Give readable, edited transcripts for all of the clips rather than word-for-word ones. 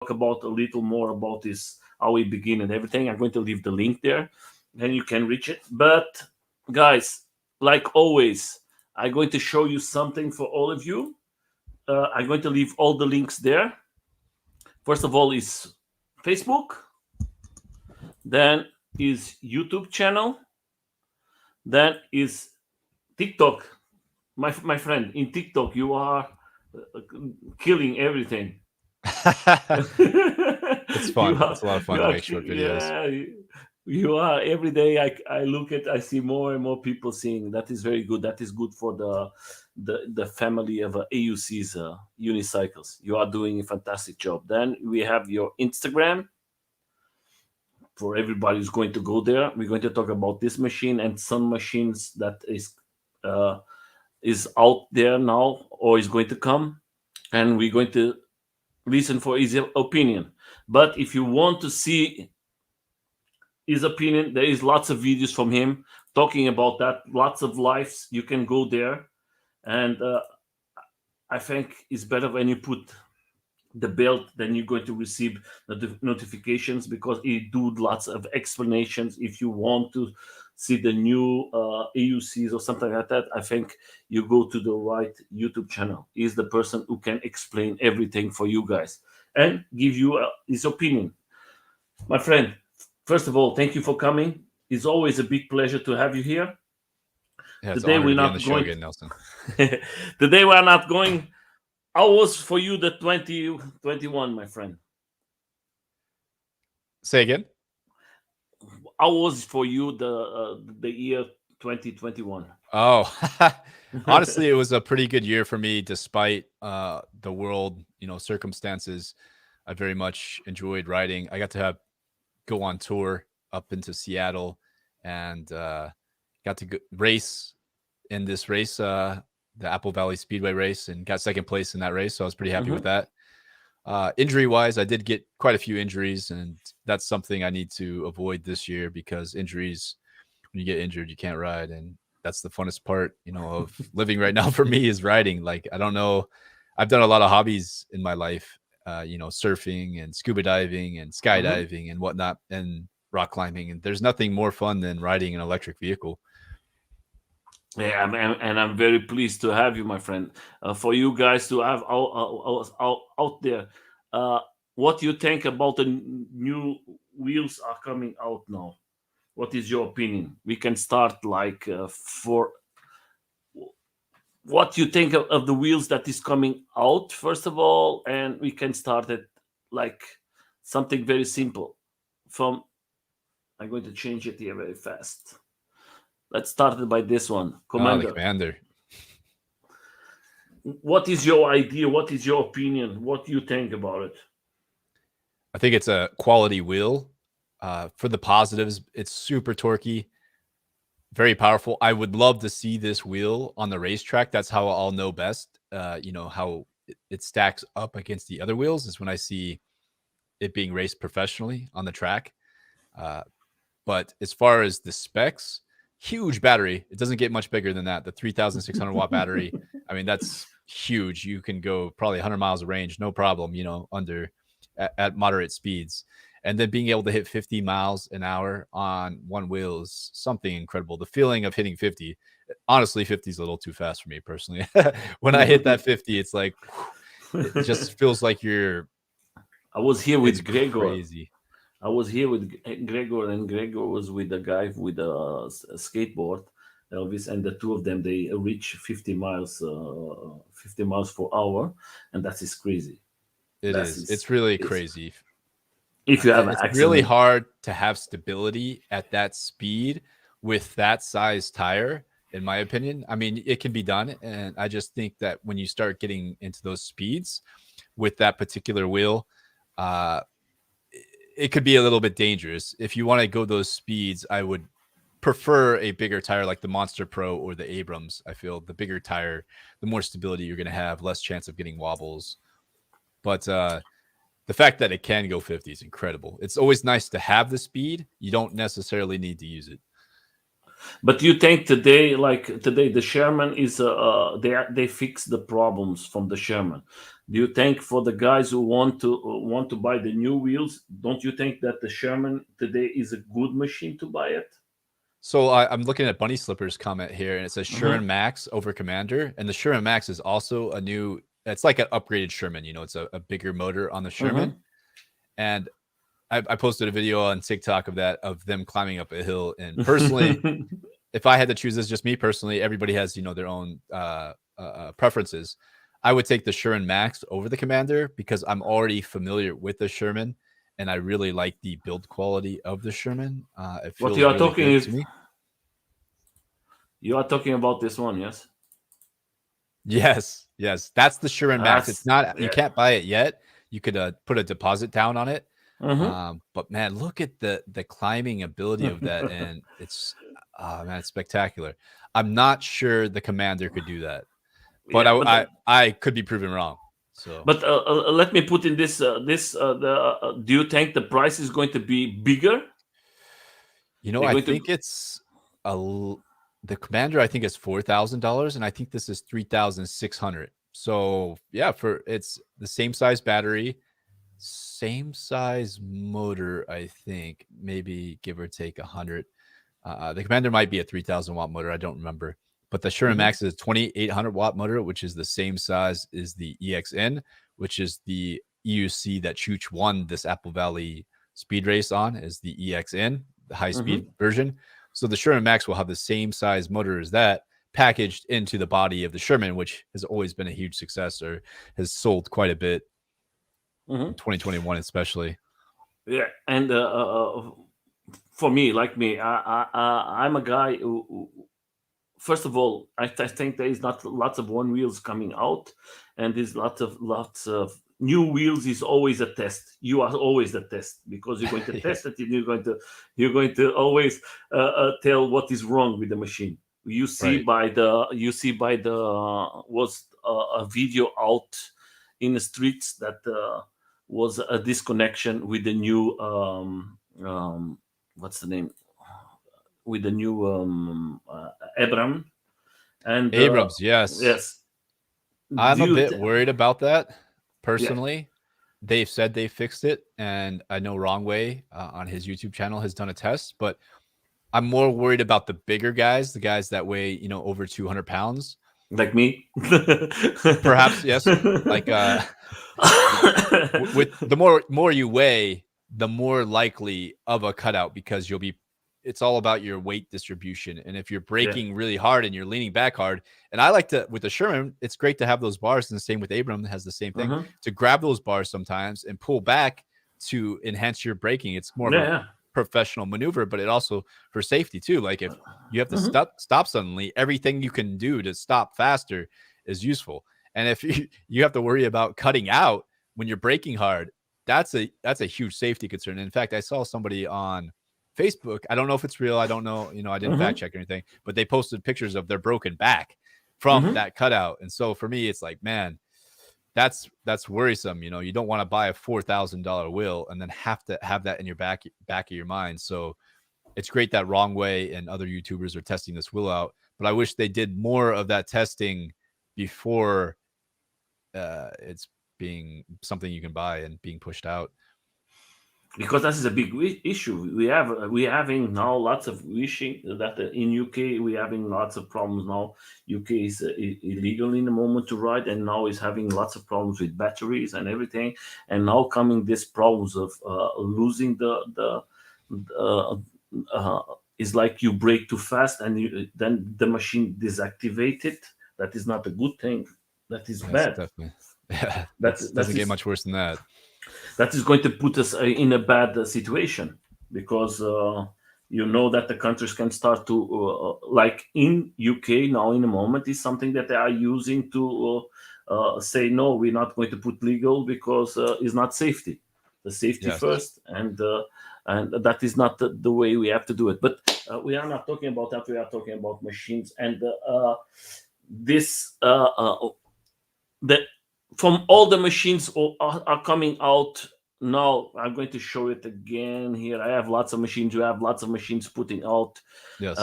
about a little more about this, how we begin and everything. I'm going to leave the link there, and you can reach it. But guys, like always, I'm going to show you something for all of you. I'm going to leave all the links there. First of all is Facebook, then is YouTube channel, then is TikTok. My friend, in TikTok you are killing everything. It's fun. It's a lot of fun to make short videos. Yeah, you are every day. I look at, I see more and more people seeing. That is very good. That is good for the family of AUC's unicycles. You are doing a fantastic job. Then we have your Instagram. For everybody who's going to go there, we're going to talk about this machine and some machines that is out there now or is going to come, and we're going to listen for his opinion. But if you want to see his opinion, there is lots of videos from him talking about that, lots of lives. You can go there, and I think it's better when you put the belt, then you're going to receive the notifications, because he do lots of explanations. If you want to see the new AUCs or something like that, I think you go to the right YouTube channel. He's the person who can explain everything for you guys and give you his opinion. My friend, first of all, thank you for coming. It's always a big pleasure to have you here. Yeah, today we're not going again, Nelson. Today we're not going. How was for you the 2021, my friend? Say again. How was for you the year 2021? Oh, honestly, it was a pretty good year for me, despite the world, circumstances. I very much enjoyed riding. I got to go on tour up into Seattle, and got to race in this race, the Apple Valley Speedway race, and got second place in that race. So I was pretty happy with that. Injury-wise, I did get quite a few injuries, and that's something I need to avoid this year, because injuries, when you get injured, you can't ride. And that's the funnest part, of living right now for me, is riding. Like, I don't know. I've done a lot of hobbies in my life, surfing and scuba diving and skydiving and whatnot, and rock climbing. And there's nothing more fun than riding an electric vehicle. Yeah, and I'm very pleased to have you, my friend. For you guys to have out there, what you think about the new wheels are coming out now? What is your opinion? We can start for what you think of the wheels that is coming out first of all, and we can start it like something very simple. I'm going to change it here very fast. Let's start it by this one, Commander. The Commander. What is your idea? What is your opinion? What do you think about it? I think it's a quality wheel. For the positives, it's super torquey, very powerful. I would love to see this wheel on the racetrack. That's how I'll know best, how it stacks up against the other wheels, is when I see it being raced professionally on the track. But as far as the specs, huge battery. It doesn't get much bigger than that. The 3,600 watt battery. I mean, that's huge. You can go probably 100 miles of range, no problem, at moderate speeds. And then being able to hit 50 miles an hour on one wheel is something incredible. The feeling of hitting 50, honestly, 50 is a little too fast for me personally. When I hit that 50, it's like, it just feels like you're. I was here with Gregor. Crazy. I was here with Gregor, and Gregor was with a guy with a skateboard, Elvis, and the two of them, they reach 50 miles per hour, and that is crazy. It's really crazy. If you have an accident. It's really hard to have stability at that speed with that size tire, in my opinion. I mean, it can be done, and I just think that when you start getting into those speeds with that particular wheel, it could be a little bit dangerous. If you want to go those speeds, I would prefer a bigger tire like the Monster Pro or the Abrams. I feel the bigger tire, the more stability you're going to have, less chance of getting wobbles. But the fact that it can go 50 is incredible. It's always nice to have the speed. You don't necessarily need to use it. But you think today, the Sherman is they fix the problems from the Sherman. Do you think for the guys who want to buy the new wheels, don't you think that the Sherman today is a good machine to buy it? So I'm looking at Bunny Slipper's comment here, and it says Sherman Mm-hmm. Max over Commander, and the Sherman Max is also a new. It's like an upgraded Sherman. You know, it's a bigger motor on the Sherman, and I posted a video on TikTok of them climbing up a hill. And personally, if I had to choose this, just me personally, everybody has their own preferences. I would take the Sherman Max over the Commander because I'm already familiar with the Sherman, and I really like the build quality of the Sherman. It What feels you are really talking good is to me. you are talking about this one, yes? Yes, that's the Sherman Max. It's not, you Yeah. can't buy it yet. You could put a deposit down on it. Mm-hmm. But man, look at the climbing ability of that, and it's man, it's spectacular. I'm not sure the Commander could do that, but Yeah, but I could be proven wrong. So, but let me put in this do you think the price is going to be bigger? They're I going to think it's the Commander. I think is $4,000, and I think this is 3,600. So yeah, it's the same size battery, same size motor. I think maybe give or take 100. The Commander might be a 3,000 watt motor. I don't remember, but the Sherman Max is a 2,800 watt motor, which is the same size as the EXN, which is the EUC that Chooch won this Apple Valley speed race on, is the EXN, the high speed version. So the Sherman Max will have the same size motor as that, packaged into the body of the Sherman, which has always been a huge success or has sold quite a bit in 2021, especially. Yeah, and for me, like me, I'm a guy who first of all, I think there is not lots of one wheels coming out, and there's lots of new wheels is always a test. You are always a test because you're going to test it, and you're going to always tell what is wrong with the machine. You see Right. by the was a video out in the streets that was a disconnection with the new what's the name, with the new Abram and Abrams, yes. yes, I'm a dude, bit worried about that yeah, personally. They've said they fixed it, and I know Wrong Way on his YouTube channel has done a test, but I'm more worried about the bigger guys, the guys that weigh, over 200 pounds. like me. Perhaps, yes. Like, with the more you weigh, the more likely of a cutout, because it's all about your weight distribution. And if you're Yeah. braking really hard and you're leaning back hard, and I like to, with the Sherman, it's great to have those bars, and the same with Abram has the same thing, to grab those bars sometimes and pull back to enhance your braking. It's more of a Yeah. professional maneuver, but it also for safety too. Like if you have to stop suddenly, everything you can do to stop faster is useful. And if you have to worry about cutting out when you're braking hard, that's a huge safety concern. In fact, I saw somebody on Facebook, I don't know if it's real, I don't know, I didn't fact check or anything, but they posted pictures of their broken back from that cutout. And so for me, it's like, man, that's worrisome. You don't want to buy a $4,000 wheel and then have to have that in your back of your mind. So it's great that Wrong Way and other YouTubers are testing this wheel out, but I wish they did more of that testing before it's being something you can buy and being pushed out. Because that is a big issue. We having now lots of wishing that in UK we having lots of problems now. UK is illegal in the moment to ride, and now is having lots of problems with batteries and everything. And now coming these problems of losing the is like you brake too fast and then the machine deactivated. That is not a good thing. That is bad. Definitely. Yeah, That doesn't get much worse than that. That is going to put us in a bad situation, because that the countries can start to like in UK now in a moment is something that they are using to say no, we're not going to put legal because it's not safety. The safety first, and that is not the way we have to do it. But we are not talking about that. We are talking about machines, and this the from all the machines are coming out now. I'm going to show it again here. I have lots of machines. You have lots of machines putting out. Yes.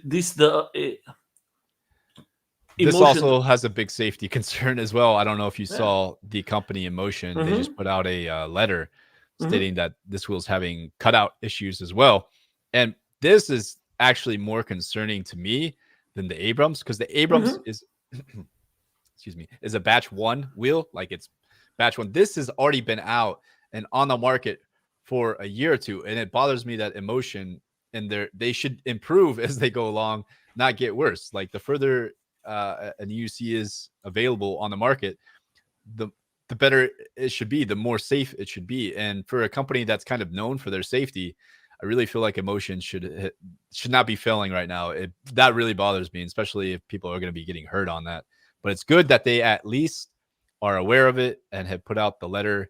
This the this Emotion. also has a big safety concern as well. I don't know if you Yeah. saw the company Emotion. They just put out a letter stating that this wheel's having cutout issues as well. And this is actually more concerning to me than the Abrams, because the Abrams is, excuse me, is a batch 1 wheel. Like, it's batch 1. This has already been out and on the market for a year or two. And it bothers me that Emotion and they should improve as they go along, not get worse. Like, the further an EUC is available on the market, the better it should be, the more safe it should be. And for a company that's kind of known for their safety, I really feel like Emotion should not be failing right now. That really bothers me, especially if people are going to be getting hurt on that. But it's good that they at least are aware of it and have put out the letter.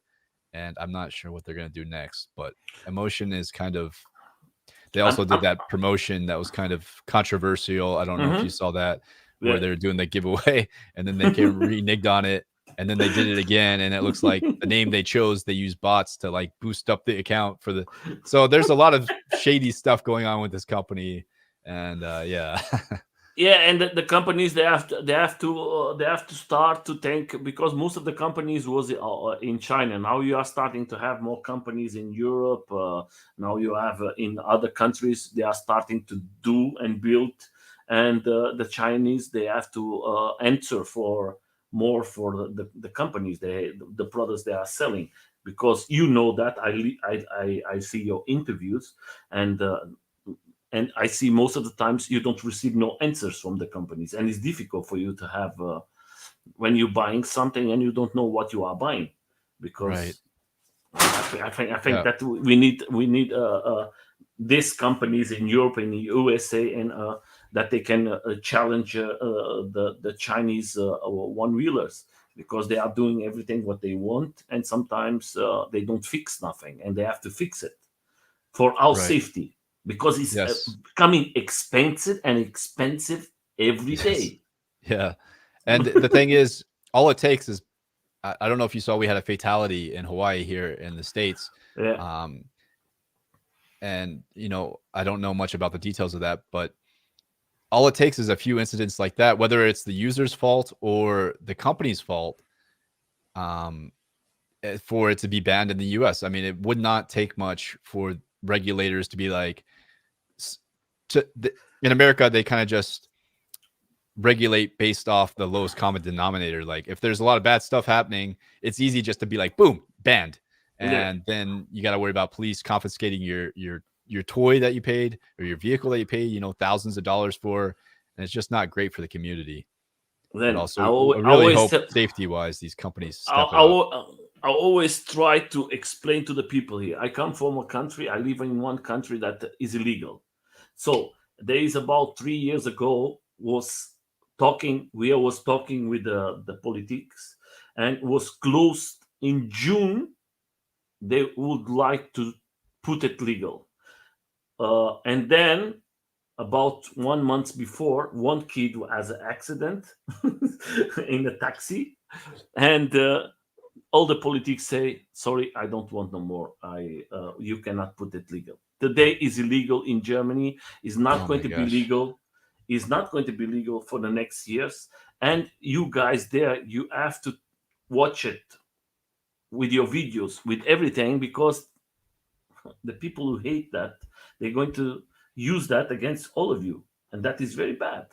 And I'm not sure what they're going to do next. But Emotion is kind of, they also did that promotion that was kind of controversial. I don't know if you saw that, where they're doing the giveaway and then they came reneged on it. And then they did it again, and it looks like the name they chose, they use bots to like boost up the account for the. So there's a lot of shady stuff going on with this company, and yeah. Yeah, and the companies, they have to start to think, because most of the companies was in China. Now you are starting to have more companies in Europe. Now you have in other countries, they are starting to do and build, and the Chinese, they have to answer for more for the companies, the products they are selling, because you know that I see your interviews, and I see most of the times you don't receive no answers from the companies, and it's difficult for you to have when you're buying something and you don't know what you are buying, because I think that we need these companies in Europe and the USA, and that they can challenge the Chinese one wheelers, because they are doing everything what they want, and sometimes they don't fix nothing, and they have to fix it for our safety, because it's becoming expensive every day. Yeah. And the thing is, all it takes is, I don't know if you saw, we had a fatality in Hawaii here in the States. Yeah. And, I don't know much about the details of that, but all it takes is a few incidents like that, whether it's the user's fault or the company's fault, for it to be banned in the US. I mean, it would not take much for regulators to be like, in America, they kind of just regulate based off the lowest common denominator. Like, if there's a lot of bad stuff happening, it's easy just to be like, boom, banned. And then you got to worry about police confiscating your toy that you paid, or your vehicle that you paid, thousands of dollars for. And it's just not great for the community. Then but also, I really hope safety wise, these companies step it up. I always try to explain to the people here. I come from a country, I live in one country that is illegal. So there is about 3 years ago, we was talking with the politics, and was closed in June. They would like to put it legal. And then about 1 month before, one kid has an accident in a taxi, and all the politics say, sorry, I don't want no more. You cannot put it legal. Today is illegal in Germany. Is not going to be legal. Is not going to be legal for the next years. And you guys there, you have to watch it with your videos, with everything, because the people who hate that, they're going to use that against all of you, and that is very bad.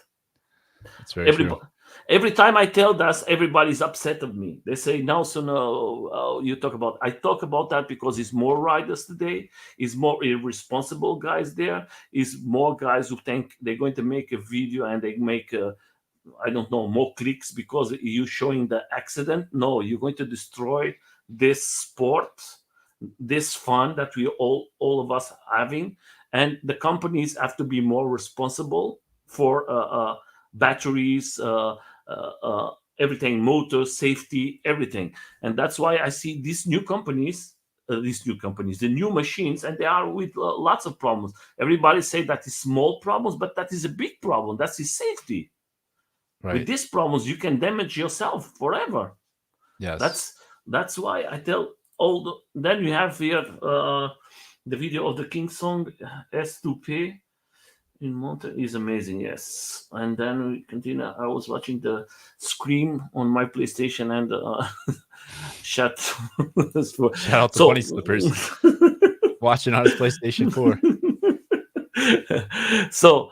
That's very true. Every time I tell that, everybody's upset of me. They say, Nelson, you talk about. I talk about that because it's more riders today. It's more irresponsible guys there. It's more guys who think they're going to make a video and they make I don't know, more clicks because you're showing the accident. No, you're going to destroy this sport, this fun that we all of us having, and the companies have to be more responsible for batteries, everything, motor safety, everything. And that's why I see these new companies, the new machines, and they are with lots of problems. Everybody say that is small problems, but that is a big problem. That's his safety. Right. With these problems, you can damage yourself forever. Yes. That's why I tell then you have here the video of the King song S2P. in mountain is amazing. Yes, and then we continue. I was watching the Scream on my PlayStation and shut. Shout out to So. Bunny Slippers watching on his PlayStation 4. So,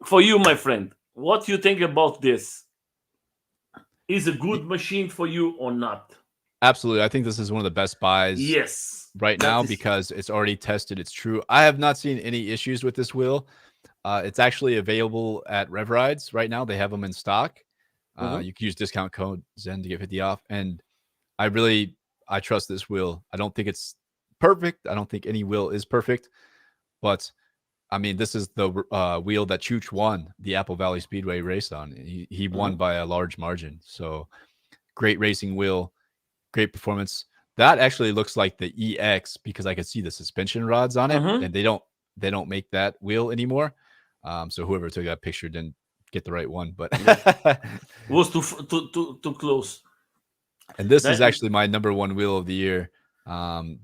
for you, my friend, what you think about this? Is a good machine for you or not? Absolutely. I think this is one of the best buys Yes, right now because it's already tested. It's true. I have not seen any issues with this wheel. It's actually available at Rev Rides right now. They have them in stock. You can use discount code ZEN to get 50 off. And I trust this wheel. I don't think it's perfect. I don't think any wheel is perfect. But, I mean, this is the wheel that Chooch won the Apple Valley Speedway race on. He won by a large margin. So, great racing wheel, great performance. That actually looks like the EX because I could see the suspension rods on it, and they don't make that wheel anymore. So whoever took that picture didn't get the right one, but was too close. And this is actually my number one wheel of the year.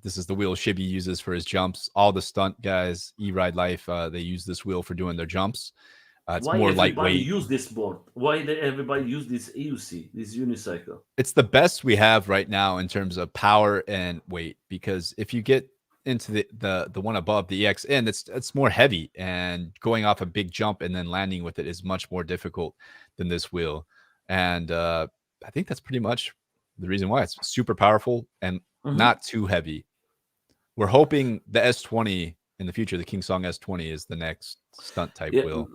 This is the wheel Shibby uses for his jumps. All the stunt guys, E-Ride Life, they use this wheel for doing their jumps. It's Why more everybody lightweight. use this board? Why everybody use this EUC, this unicycle? It's the best we have right now in terms of power and weight. Because if you get into the one above the EXN, it's more heavy, and going off a big jump and then landing with it is much more difficult than this wheel. And I think that's pretty much the reason why. It's super powerful and not too heavy. We're hoping the S20 in the future, the King Song S20, is the next stunt type wheel.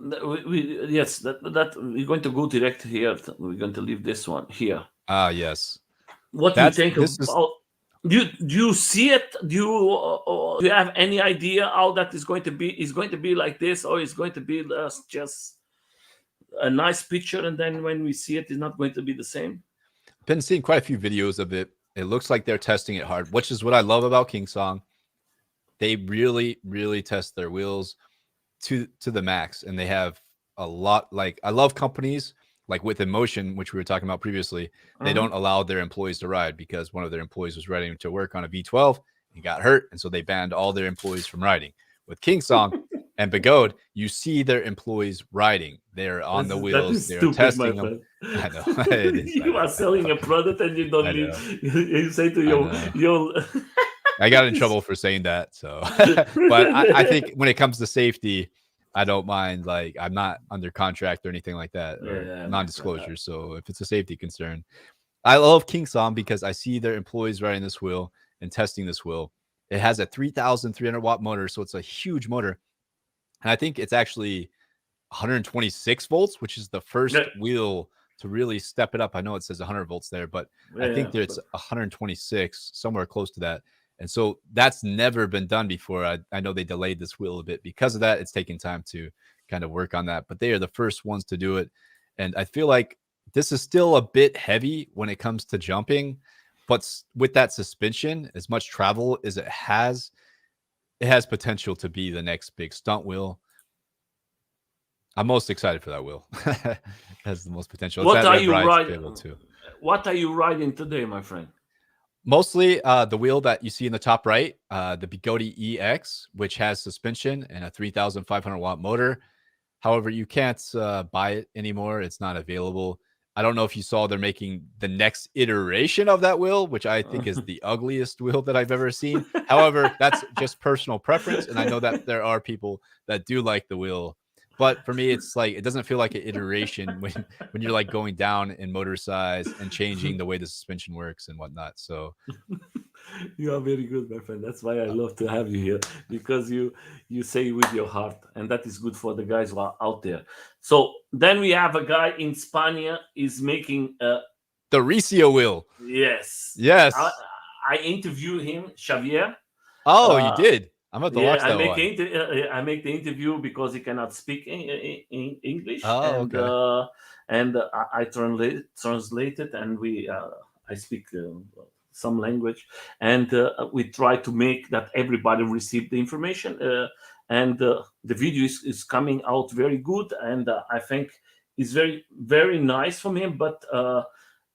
Yes, that we're going to go direct here. We're going to leave this one here. Yes. What do you think about? Do you see it? Do you have any idea how that is going to be? Is going to be like this, or is going to be just a nice picture, and then when we see it, it's not going to be the same? Been seeing quite a few videos of it. It looks like they're testing it hard, which is what I love about King Song. They really, really test their wheels to the max, and they have a lot. Like, I love companies like with Emotion, which we were talking about previously. They don't allow their employees to ride because one of their employees was riding to work on a V12 and got hurt, and so they banned all their employees from riding. With King Song and Begode, you see their employees riding. They're on the wheels. They're testing them. I know. You are selling a product and you don't leave. You say to your I got in trouble for saying that. So, but I think when it comes to safety, I don't mind. Like, I'm not under contract or anything like that, or non-disclosure. So if it's a safety concern, I love King Song because I see their employees riding this wheel and testing this wheel. It has a 3,300 watt motor, so it's a huge motor. And I think it's actually 126 volts, which is the first wheel to really step it up. I know it says 100 volts there, but I think it's 126, somewhere close to that. And so that's never been done before. I know they delayed this wheel a bit because of that. It's taking time to kind of work on that, but they are the first ones to do it. And I feel like this is still a bit heavy when it comes to jumping, but with that suspension, as much travel as it has potential to be the next big stunt wheel. I'm most excited for that wheel. It has the most potential. What are you riding? What are you riding today, my friend? Mostly the wheel that you see in the top right, the Begode EX, which has suspension and a 3,500 watt motor. However, you can't buy it anymore. It's not available. I don't know if you saw they're making the next iteration of that wheel, which I think is the ugliest wheel that I've ever seen. However, that's just personal preference. And I know that there are people that do like the wheel. But for me, it's like, it doesn't feel like an iteration when you're like going down in motor size and changing the way the suspension works and whatnot. So you are very good, my friend. That's why I love to have you here, because you say with your heart, and that is good for the guys who are out there. So then we have a guy in Spain is making the Ricio wheel. Yes. I interviewed him, Xavier. Oh, you did? I'm about to watch that one. I make the interview because he cannot speak in English. Oh, okay. And I translate it, and I speak some language, and we try to make that everybody receive the information. And the video is coming out very good, and I think it's very, very nice from him. But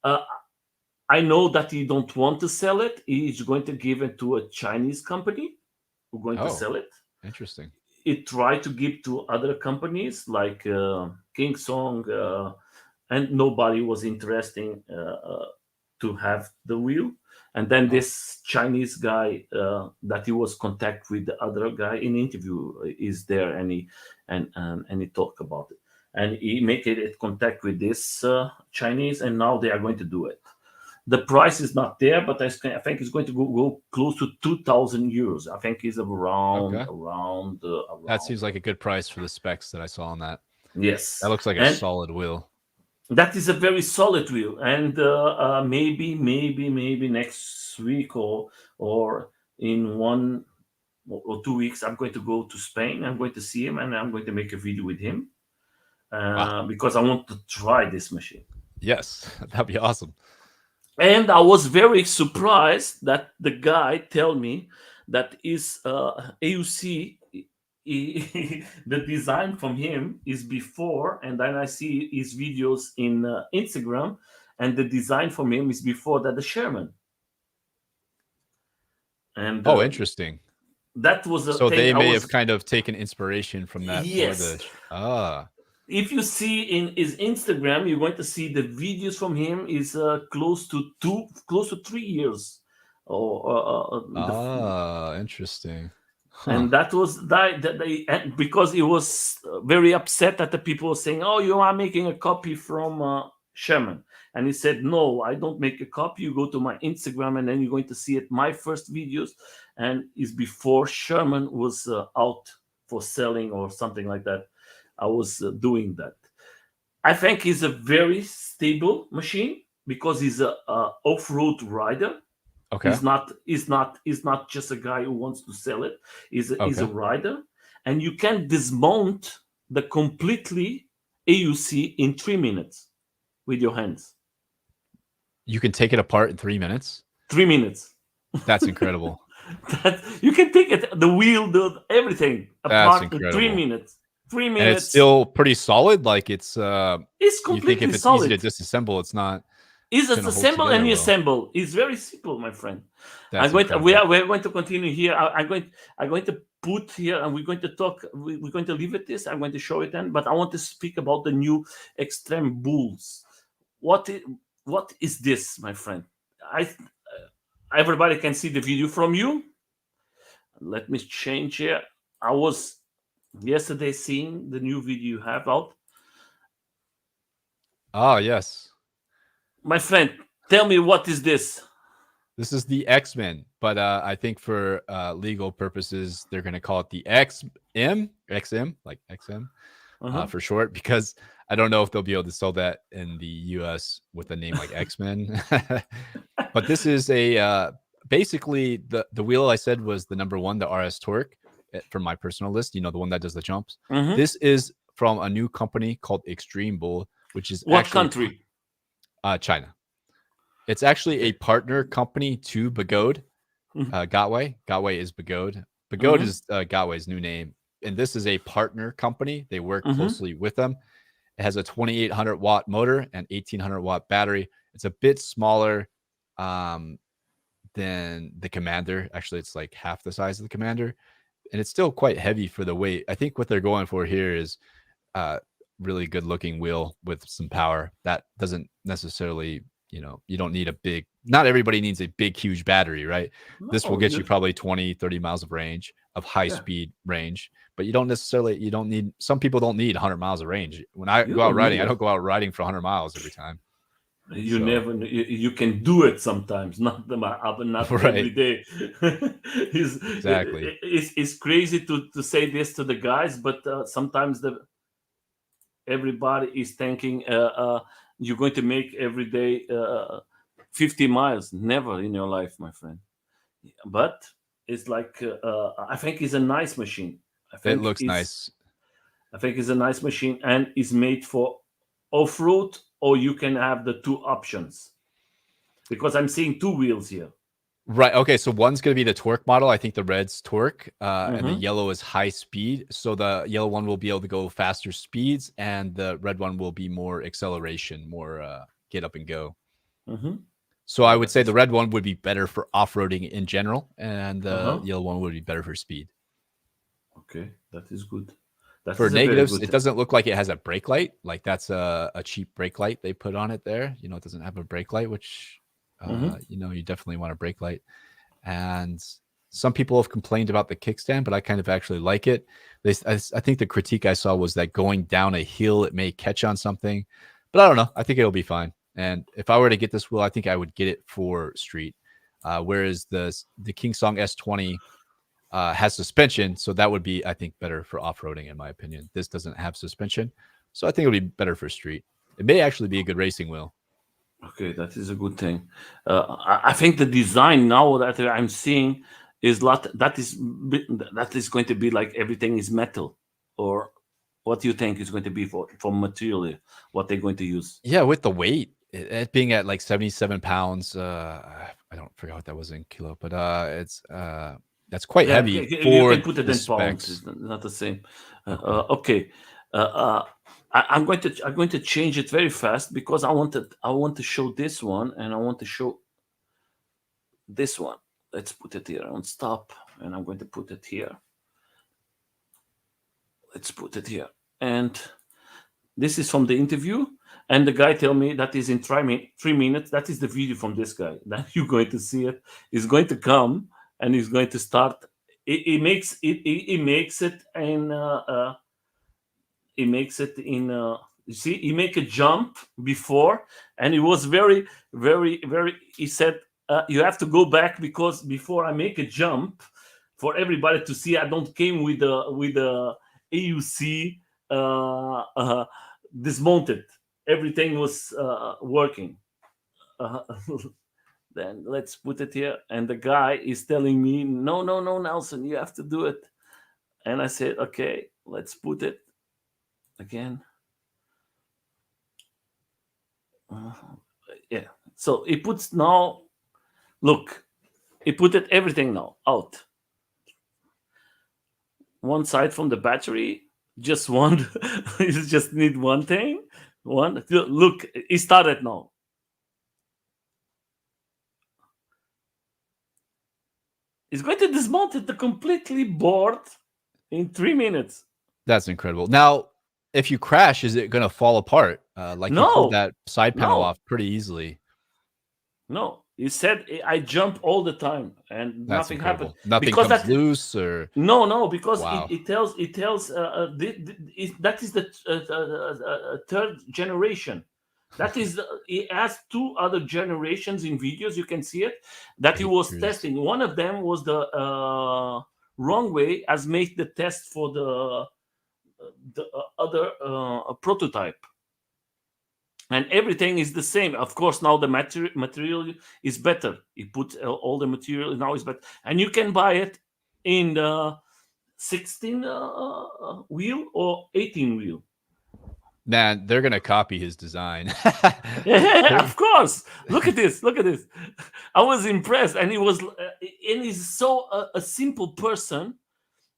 I know that he don't want to sell it. He's going to give it to a Chinese company who's going to sell it. Interesting. it tried to give to other companies like King Song, and nobody was interested to have the wheel. And then this Chinese guy that he was contact with the other guy in interview is there, and he talk about it, and he make it contact with this Chinese, and now they are going to do it. The price is not there, but I think it's going to go close to 2,000 euros. I think it's around. That seems like a good price for the specs that I saw on that. Yes, that looks like a solid wheel. That is a very solid wheel, and maybe next week or in 1 or 2 weeks, I'm going to go to Spain. I'm going to see him, and I'm going to make a video with him because I want to try this machine. Yes, that'd be awesome. And I was very surprised that the guy tell me that his AUC, the design from him is before, and then I see his videos in Instagram, and the design from him is before that the Sherman. And interesting. That was a so thing they may have kind of taken inspiration from that. Yes. If you see in his Instagram, you're going to see the videos from him is close to 3 years. Interesting. And that was that because he was very upset that the people were saying, "Oh, you are making a copy from Sherman," and he said, "No, I don't make a copy. You go to my Instagram, and then you're going to see it. My first videos, and is before Sherman was out for selling or something like that. I was doing that. I think he's a very stable machine because he's a off-road rider. Okay. He's not just a guy who wants to sell it. He's a rider, and you can dismount the completely AUC in 3 minutes with your hands. You can take it apart in 3 minutes. 3 minutes. That's incredible. You can take it, the wheel, everything apart in 3 minutes. 3 minutes. And it's still pretty solid. Like it's completely you think if it's solid. Easy to disassemble, it's not. It's assemble and reassemble. It's very simple, my friend. We're going to continue here. I'm going to put here, and we're going to talk. We're going to leave it this. I'm going to show it then, but I want to speak about the new Extreme Bulls. What is this, my friend? Everybody can see the video from you. Let me change here. I was yesterday seeing the new video you have out. Oh, yes. My friend, tell me, what is this? This is the X-Men, but I think for legal purposes, they're going to call it the XM, like XM for short, because I don't know if they'll be able to sell that in the US with a name like X-Men. But this is basically the wheel I said was the number one, the RS Torque, from my personal list, the one that does the jumps. This is from a new company called Extreme Bull, which is what country? China. It's actually a partner company to Begode. Gotway. Gotway is Begode. Begode is Gotway's new name. And this is a partner company. They work closely with them. It has a 2,800 watt motor and 1,800 watt battery. It's a bit smaller than the Commander. Actually, it's like half the size of the Commander. And it's still quite heavy for the weight. I think what they're going for here is really good looking wheel with some power. That doesn't necessarily, you don't need not everybody needs a big, huge battery, right? No, this will get you probably 20, 30 miles of range, of high speed range, but some people don't need 100 miles of range. When I go out riding, I don't go out riding for 100 miles every time. You can do it sometimes, not right. Every day. Exactly. It's crazy to say this to the guys, but sometimes everybody is thinking you're going to make every day 50 miles. Never in your life, my friend. But it's like I think it's a nice machine. It looks nice. I think it's a nice machine, and it's made for off-road, or you can have the two options, because I'm seeing two wheels here. Right. Okay. So one's going to be the torque model. I think the red's torque and the yellow is high speed. So the yellow one will be able to go faster speeds, and the red one will be more acceleration, more get up and go. So I would say the red one would be better for off-roading in general, and the yellow one would be better for speed. Okay, that is good. That For is a very negatives, good it thing. doesn't look like it has a brake light. Like that's a cheap brake light they put on it there. You know, it doesn't have a brake light, which you know, you definitely want a brake light. And some people have complained about the kickstand, but I kind of actually like it. I think the critique I saw was that going down a hill, it may catch on something, but I don't know. I think it'll be fine. And if I were to get this wheel, I think I would get it for street. Whereas the King Song S20 has suspension, so that would be, I think, better for off-roading in my opinion. This doesn't have suspension, so I think it'll be better for street. It may actually be a good racing wheel. Okay, that is a good thing. I think the design now that I'm seeing is that is going to be like everything is metal, or what do you think is going to be for material? What they're going to use? Yeah, with the weight, it being at like 77 pounds, I don't forget what that was in kilo, but it's that's quite Yeah, heavy you for can put it the in pounds. specs. It's not the same. Okay. Okay. I'm going to change it very fast because I want to show this one and I want to show this one. Let's put it here on stop, and I'm going to put it here. Let's put it here. And this is from the interview, and the guy tell me that is in 3 minutes. That is the video from this guy. Then you're going to see it. He's going to come and he's going to start. He makes it. He makes it in. He makes it in. You see, he make a jump before, and he was very, very, very. He said, "You have to go back because before I make a jump, for everybody to see, I don't came with the AUC dismounted. Everything was working." Uh, then let's put it here, and the guy is telling me, "No, no, no, Nelson, you have to do it." And I said, "Okay, let's put it again." Yeah. So he puts now. Look, he put it everything now out. One side from the battery, just one. You just need one thing. One. Look, he started now. He's going to dismount it the completely board in 3 minutes. That's incredible. Now, if you crash, is it going to fall apart? Like you pulled No, that side panel no, off pretty easily. no. He said I jump all the time and That's nothing happened incredible. Nothing because comes that loose or no because wow. it tells that is the third generation. That is he has two other generations in videos. You can see it that he was pictures. testing. One of them was the wrong way as made the test for the other prototype, and everything is the same. Of course, now the material is better. You put all the material now is better, and you can buy it in the 16 wheel or 18 wheel. Man, they're going to copy his design. Yeah, of course. Look at this. Look at this. I was impressed, and he's so a simple person.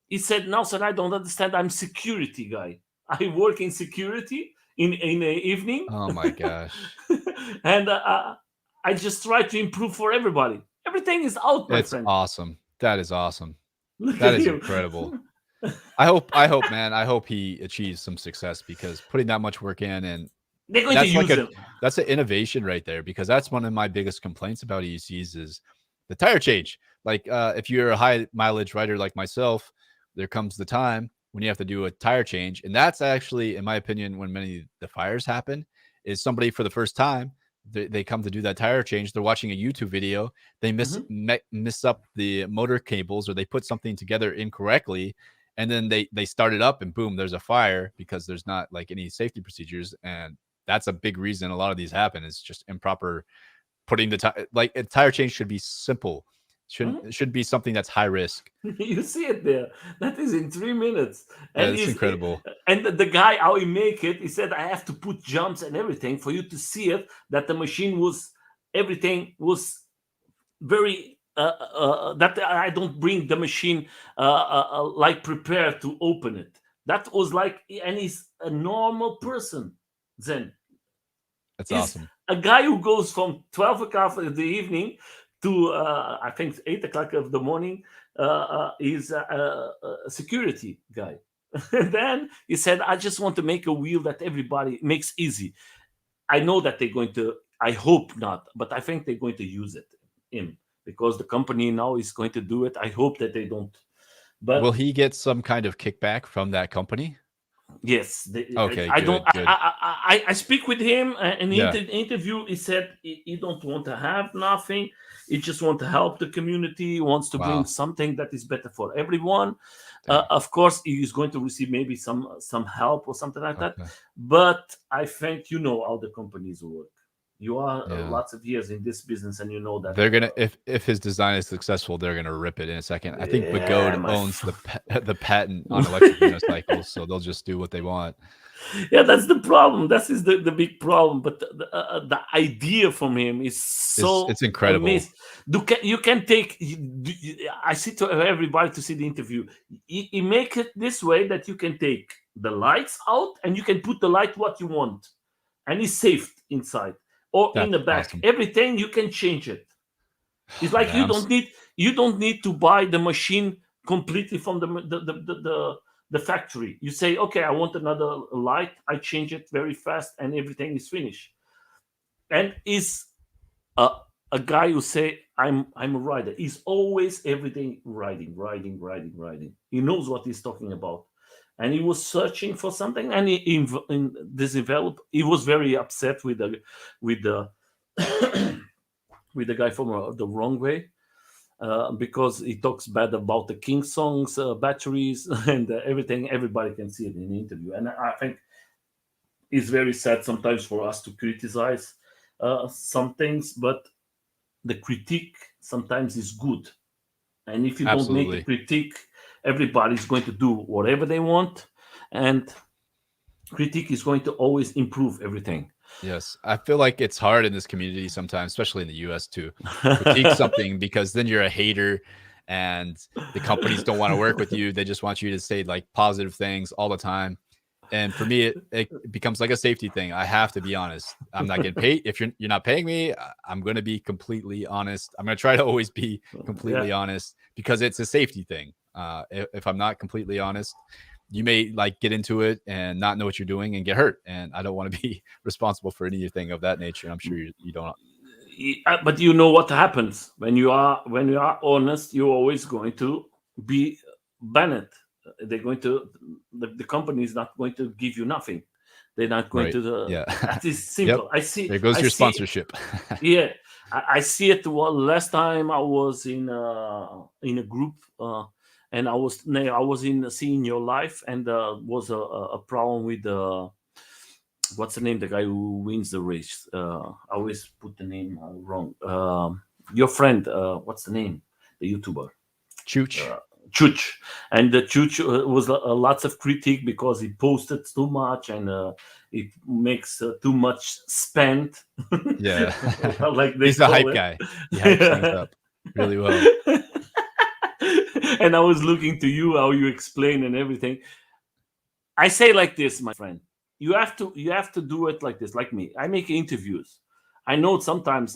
He said, "Nelson, I don't understand. I'm security guy. I work in security in the evening." Oh my gosh. And I just try to improve for everybody. Everything is out, my It's friend. awesome. That is awesome. Look That at is him. incredible. I hope, man, I hope he achieves some success because putting that much work in and They're going to use them. That's an innovation right there because that's one of my biggest complaints about EUCs is the tire change. Like if you're a high mileage rider like myself, there comes the time when you have to do a tire change. And that's actually, in my opinion, when many of the fires happen, is somebody for the first time, they come to do that tire change. They're watching a YouTube video. They miss up the motor cables or they put something together incorrectly. And then they start it up and boom, there's a fire because there's not like any safety procedures. And that's a big reason a lot of these happen is just improper putting the tire. Like a tire change should be simple. Should be something that's high risk. You see it there. That is in 3 minutes. And it's incredible. And the guy, how he make it, he said, I have to put jumps and everything for you to see it, that the machine was, everything was very, that I don't bring the machine like prepared to open it. That was like, and he's a normal person, ZEN. That's awesome. A guy who goes from 12 o'clock in the evening to I think 8 o'clock of the morning. Is a security guy. And then he said, I just want to make a wheel that everybody makes easy. I know that they're going to, I hope not, but I think they're going to use it in, because the company now is going to do it. I hope that they don't. But will he get some kind of kickback from that company? yes, Okay, I good, don't. good. I speak with him in the Yeah. interview. He said he don't want to have nothing. He just want to help the community. He wants to bring Wow. something that is better for everyone. Dang. Of course, he is going to receive maybe some help or something like that. Okay. But I think you know how the companies work. You are Yeah. lots of years in this business, and you know that They're gonna, if his design is successful, they're gonna rip it in a second. I think yeah, Bagode my owns the patent on electric unicycles, so they'll just do what they want. yeah, that's the problem. That is the big problem. But the idea from him is so It's incredible. amazing. You can take. I see to everybody to see the interview. He make it this way that you can take the lights out and you can put the light what you want, and it's safe inside or in That's the back. awesome. Everything you can change it. It's like Man, you don't need to buy the machine completely from the factory. You say, okay, I want another light. I change it very fast, and everything is finished. And is a guy who say, I'm a rider. He's always everything riding. He knows what he's talking about. And he was searching for something, and this developed. He was very upset with the with the with the guy from the wrong way. Because he talks bad about the King songs, batteries, and everything. Everybody can see it in the interview, and I think it's very sad sometimes for us to criticize some things, but the critique sometimes is good. And if you don't make a absolutely. critique, everybody's going to do whatever they want, and critique is going to always improve everything. Yes, I feel like it's hard in this community sometimes, especially in the US, to critique something, because then you're a hater and the companies don't want to work with you. They just want you to say like positive things all the time. And for me, it becomes like a safety thing. I have to be honest. I'm not getting paid. If you're not paying me, I'm going to be completely honest. I'm going to try to always be completely Yeah. honest, because it's a safety thing. If I'm not completely honest, you may like get into it and not know what you're doing and get hurt. And I don't want to be responsible for anything of that nature. I'm sure you don't. But you know what happens when you are honest. You're always going to be banned. They're going to the company is not going to give you nothing. They're not going Right. to. Yeah. That is simple. Yep. There goes your sponsorship. Yeah, I see it. Well, last time I was in a group, and I was in seeing your life, and was a problem with what's the name? The guy who wins the race. I always put the name wrong. Your friend, what's the name? The YouTuber. Chooch. Chuch. And the Chuch was lots of critique because he posted too much, and it makes too much spent. Yeah. Like He's the hype guy. He hypes things up really well. And I was looking to you how you explain and everything. I say like this, my friend. You have to do it like this, like me. I make interviews. I know sometimes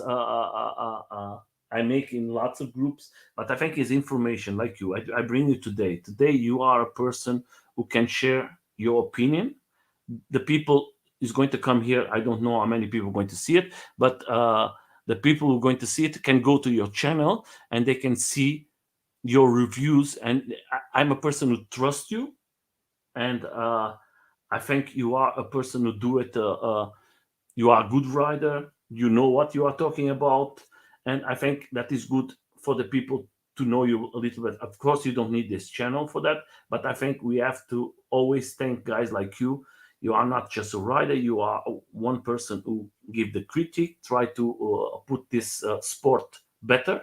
I make in lots of groups, but I think it's information like you. I bring you today. Today you are a person who can share your opinion. The people is going to come here. I don't know how many people are going to see it, but the people who are going to see it can go to your channel and they can see your reviews. And I'm a person who trusts you, and I think you are a person who do it. You are a good rider. You know what you are talking about, and I think that is good for the people to know you a little bit. Of course, you don't need this channel for that, but I think we have to always thank guys like you. You are not just a rider. You are one person who give the critique, try to put this sport better.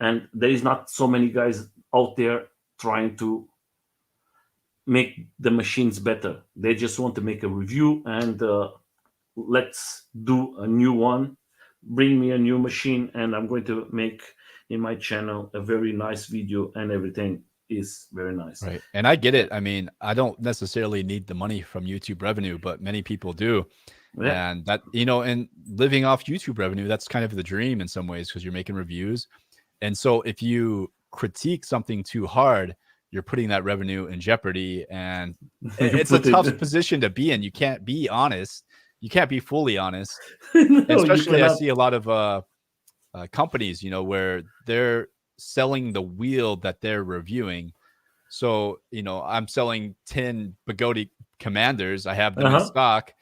And there is not so many guys out there trying to make the machines better. They just want to make a review and let's do a new one. Bring me a new machine, and I'm going to make in my channel a very nice video, and everything is very nice. Right. And I get it. I mean, I don't necessarily need the money from YouTube revenue, but many people do. Yeah. And that, and living off YouTube revenue, that's kind of the dream in some ways because you're making reviews. And so if you critique something too hard, you're putting that revenue in jeopardy. And You it's a put tough it. position to be in. You can't be honest. You can't be fully honest. And No, you especially I cannot. see a lot of companies, where they're selling the wheel that they're reviewing. So, I'm selling 10 Bugatti Commanders. I have them in Uh-huh. stock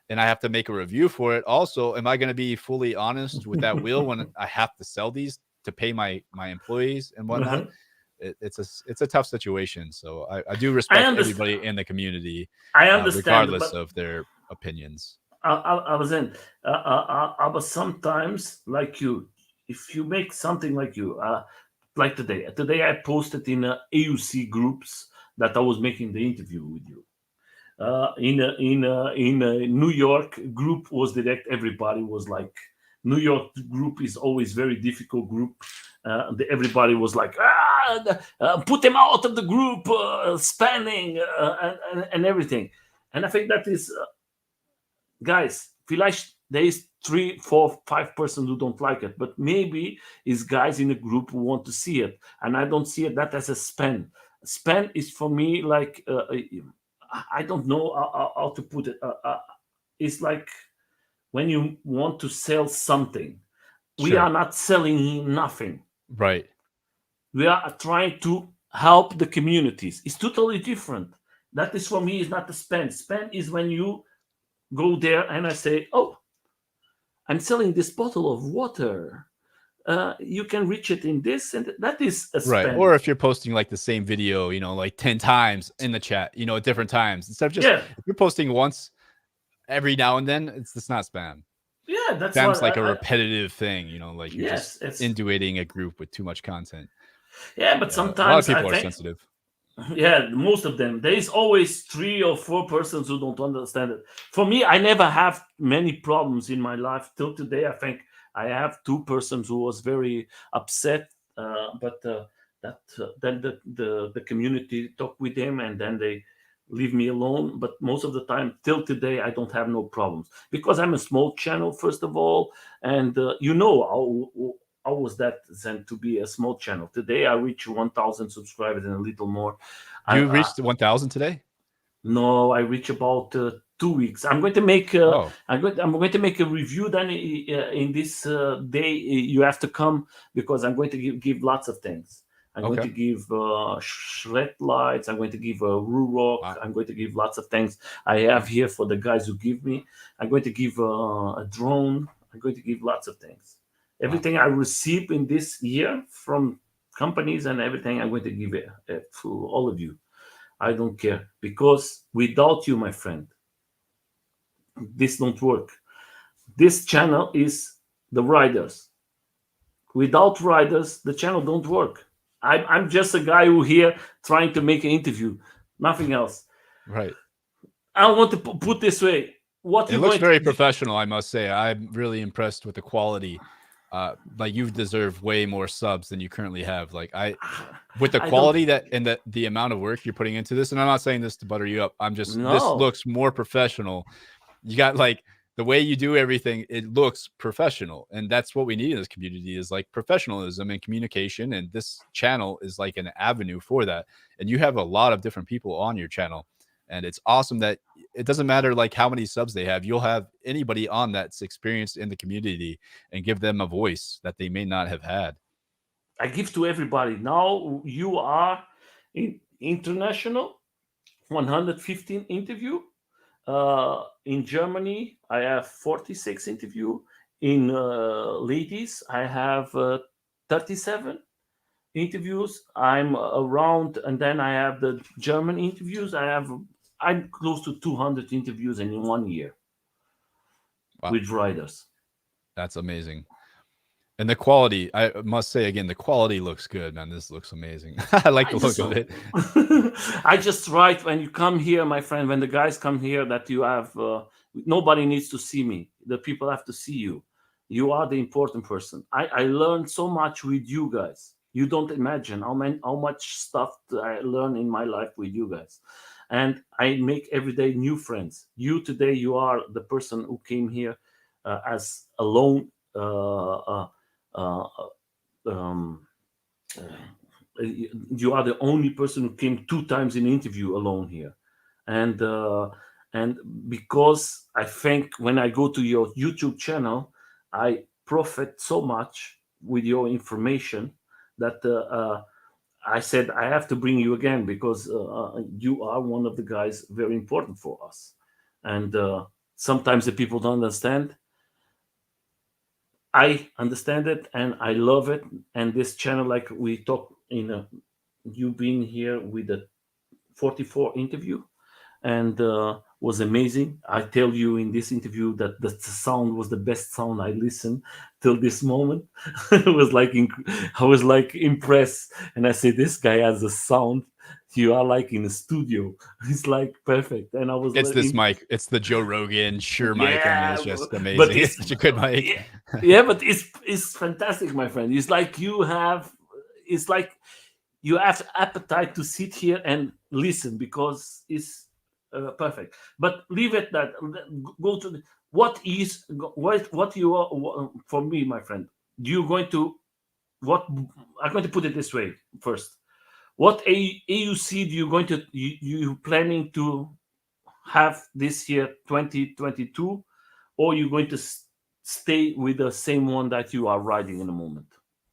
and I have to make a review for it. Also, am I going to be fully honest with that wheel when I have to sell these to pay my employees and whatnot? Uh-huh. It's a tough situation. So I do I respect understand. everybody in the community, I understand, regardless but of their opinions. I was in. But sometimes, like you, if you make something like you, like today. Today I posted in AUC groups that I was making the interview with you. In a New York group was direct. Everybody was like, New York group is always very difficult group. Everybody was like, put them out of the group, spanning and everything. And I think that is, guys, vielleicht there is 3, 4, 5 persons who don't like it, but maybe it's guys in a group who want to see it, and I don't see it that as a span. Span is for me like I don't know how to put it. It's like when you want to sell something. We Sure. are not selling nothing. Right. We are trying to help the communities. It's totally different. That is for me is not the spend. Spend is when you go there and I say, oh, I'm selling this bottle of water. You can reach it in this, and that is a Right. spend. Or if you're posting like the same video, like 10 times in the chat, at different times, instead of just, Yeah, if you're posting once every now and then, it's not spam. yeah, that's Spam's what like a repetitive thing, like you're just yes, it's inundating a group with too much content. yeah, but Yeah. A lot of sometimes I people are think sensitive. yeah, most of them. There is always 3 or 4 persons who don't understand it. For me, I never have many problems in my life till today. I think I have 2 persons who was very upset, but that then the community talk with them and then they leave me alone. But most of the time, till today, I don't have no problems because I'm a small channel first of all, and how was that then to be a small channel? Today I reach 1,000 subscribers and a little more. You I reached 1,000 today? No, I reach about 2 weeks. I'm going to make Oh, I'm going to make a review then in this day. You have to come because I'm going to give lots of things. I'm going to okay. give shred lights. I'm going to give a Ruroc. Wow. I'm going to give lots of things I have here for the guys who give me. I'm going to give a drone. I'm going to give lots of things. Wow. Everything I receive in this year from companies and everything, I'm going to give it to all of you. I don't care because without you, my friend, this don't work. This channel is the riders. Without riders, the channel don't work. I'm just a guy who here trying to make an interview, nothing else. Right. I want to put this way. What It you looks going very to? professional, I must say. I'm really impressed with the quality. Like you deserve way more subs than you currently have. Like with the I don't quality that and the amount of work you're putting into this, and I'm not saying this to butter you up. I'm just this know. looks more professional. You got like the way you do everything, it looks professional. And that's what we need in this community is like professionalism and communication. And this channel is like an avenue for that. And you have a lot of different people on your channel. And it's awesome that it doesn't matter like how many subs they have. You'll have anybody on that's experienced in the community and give them a voice that they may not have had. I give to everybody. Now you are in international 115 interview. In Germany, I have 46 interview. In ladies, I have 37 interviews. I'm around, and then I have the German interviews. I'm close to 200 interviews in 1 year Wow, with riders. that's amazing. And the quality, I must say again, the quality looks good, man. This looks amazing. I like I the look just of it. I just write when you come here, my friend. When the guys come here, that you have nobody needs to see me. The people have to see you. You are the important person. I learned so much with you guys. You don't imagine how much stuff I learned in my life with you guys. and I make every day new friends. You today, you are the person who came here as alone. Uh, um, you are the only person who came 2 times in interview alone here, and because I think when I go to your YouTube channel, I profit so much with your information that I said I have to bring you again because you are one of the guys very important for us, and sometimes the people don't understand. I understand it and I love it. And this channel, like we talk in you being here with the 44 interview, and was amazing. I tell you in this interview that the sound was the best sound I listened till this moment. It was like I was like impressed, and I said, "This guy has a sound. You are like in a studio. It's like perfect." And I was It's like, this mic. It's the Joe Rogan Shure mic. I mean, "Yeah, it's just but amazing. it's It's such a good mic. yeah, yeah, but it's fantastic, my friend. It's like you have, it's like you have appetite to sit here and listen because it's perfect. But leave it that. Go to what you are for me, my friend. You going to what? I'm going to put it this way first. What AUC do you going to you planning to have this year 2022, or you going to stay with the same one that you are riding in the moment?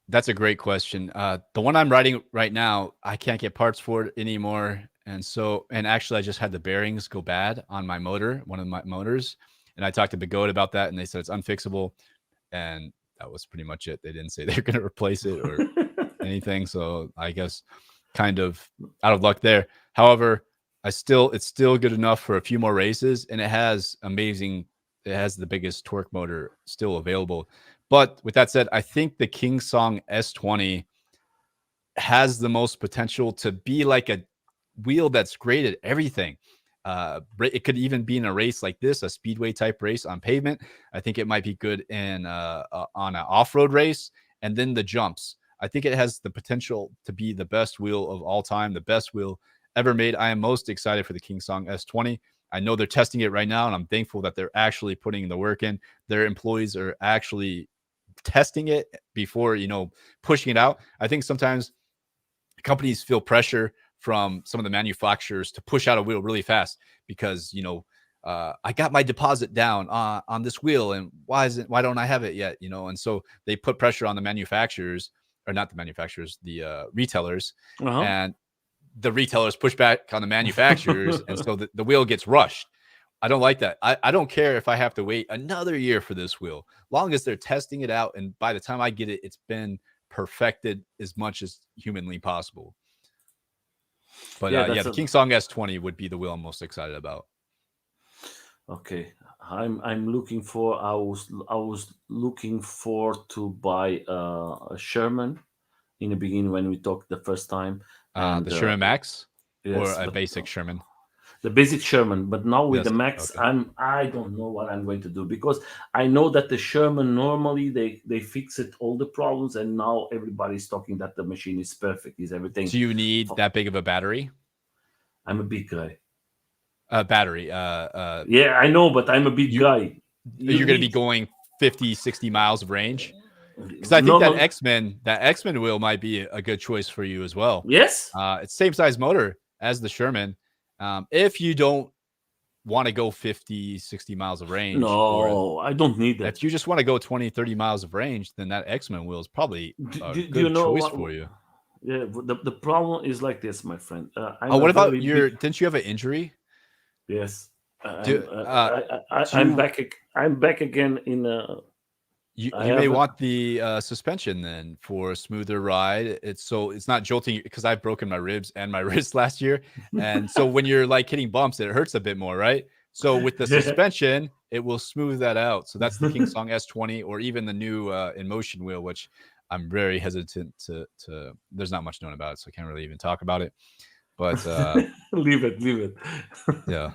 That's a great question. The one I'm riding right now, I can't get parts for it anymore. And actually, I just had the bearings go bad on my motor, one of my motors. And I talked to Bigot about that, and they said it's unfixable. And that was pretty much it. They didn't say they're going to replace it or anything. So I guess kind of out of luck there. However, it's still good enough for a few more races, and it has the biggest torque motor still available. But with that said, I think the King Song S20 has the most potential to be like a wheel that's great at everything. It could even be in a race like this, a speedway type race on pavement. I think it might be good in on an off-road race, and then the jumps. I think it has the potential to be the best wheel of all time, the best wheel ever made. I am most excited for the King Song S20. I know they're testing it right now, and I'm thankful that they're actually putting the work in. Their employees are actually testing it before, pushing it out. I think sometimes companies feel pressure from some of the manufacturers to push out a wheel really fast because, I got my deposit down on this wheel, and why don't I have it yet? And so they put pressure on the manufacturers, or not the manufacturers, the retailers, and the retailers push back on the manufacturers, and so the wheel gets rushed. I don't like that. I don't care if I have to wait another year for this wheel, long as they're testing it out, and by the time I get it, it's been perfected as much as humanly possible. But the King Song S20 would be the wheel I'm most excited about. Okay, I'm looking for. I was looking for to buy a Sherman in the beginning when we talked the first time. And, the Sherman Max, yes, or a basic Sherman. The basic Sherman, but now with Yes, the Max, okay. I don't know what I'm going to do, because I know that the Sherman normally they fix it all the problems, and now everybody's talking that the machine is perfect, is everything. Do you need that big of a battery? I'm a big guy. Battery. Yeah, I know, but I'm a big guy. You're going to be going 50, 60 miles of range? Because I think that X-Men wheel might be a good choice for you as well. Yes. It's same size motor as the Sherman. If you don't want to go 50, 60 miles of range. No, I don't need that. If you just want to go 20, 30 miles of range, then that X-Men wheel is probably a good choice for you. Yeah, the problem is like this, my friend. What about didn't you have an injury? Yes. I'm back. I'm back again in. You may want the suspension then for a smoother ride. It's not jolting, because I've broken my ribs and my wrist last year, and so when you're like hitting bumps, it hurts a bit more, right? So with the suspension, it will smooth that out. So that's the King Song S20, or even the new In Motion wheel, which I'm very hesitant to. There's not much known about it, so I can't really even talk about it. But leave it. Yeah,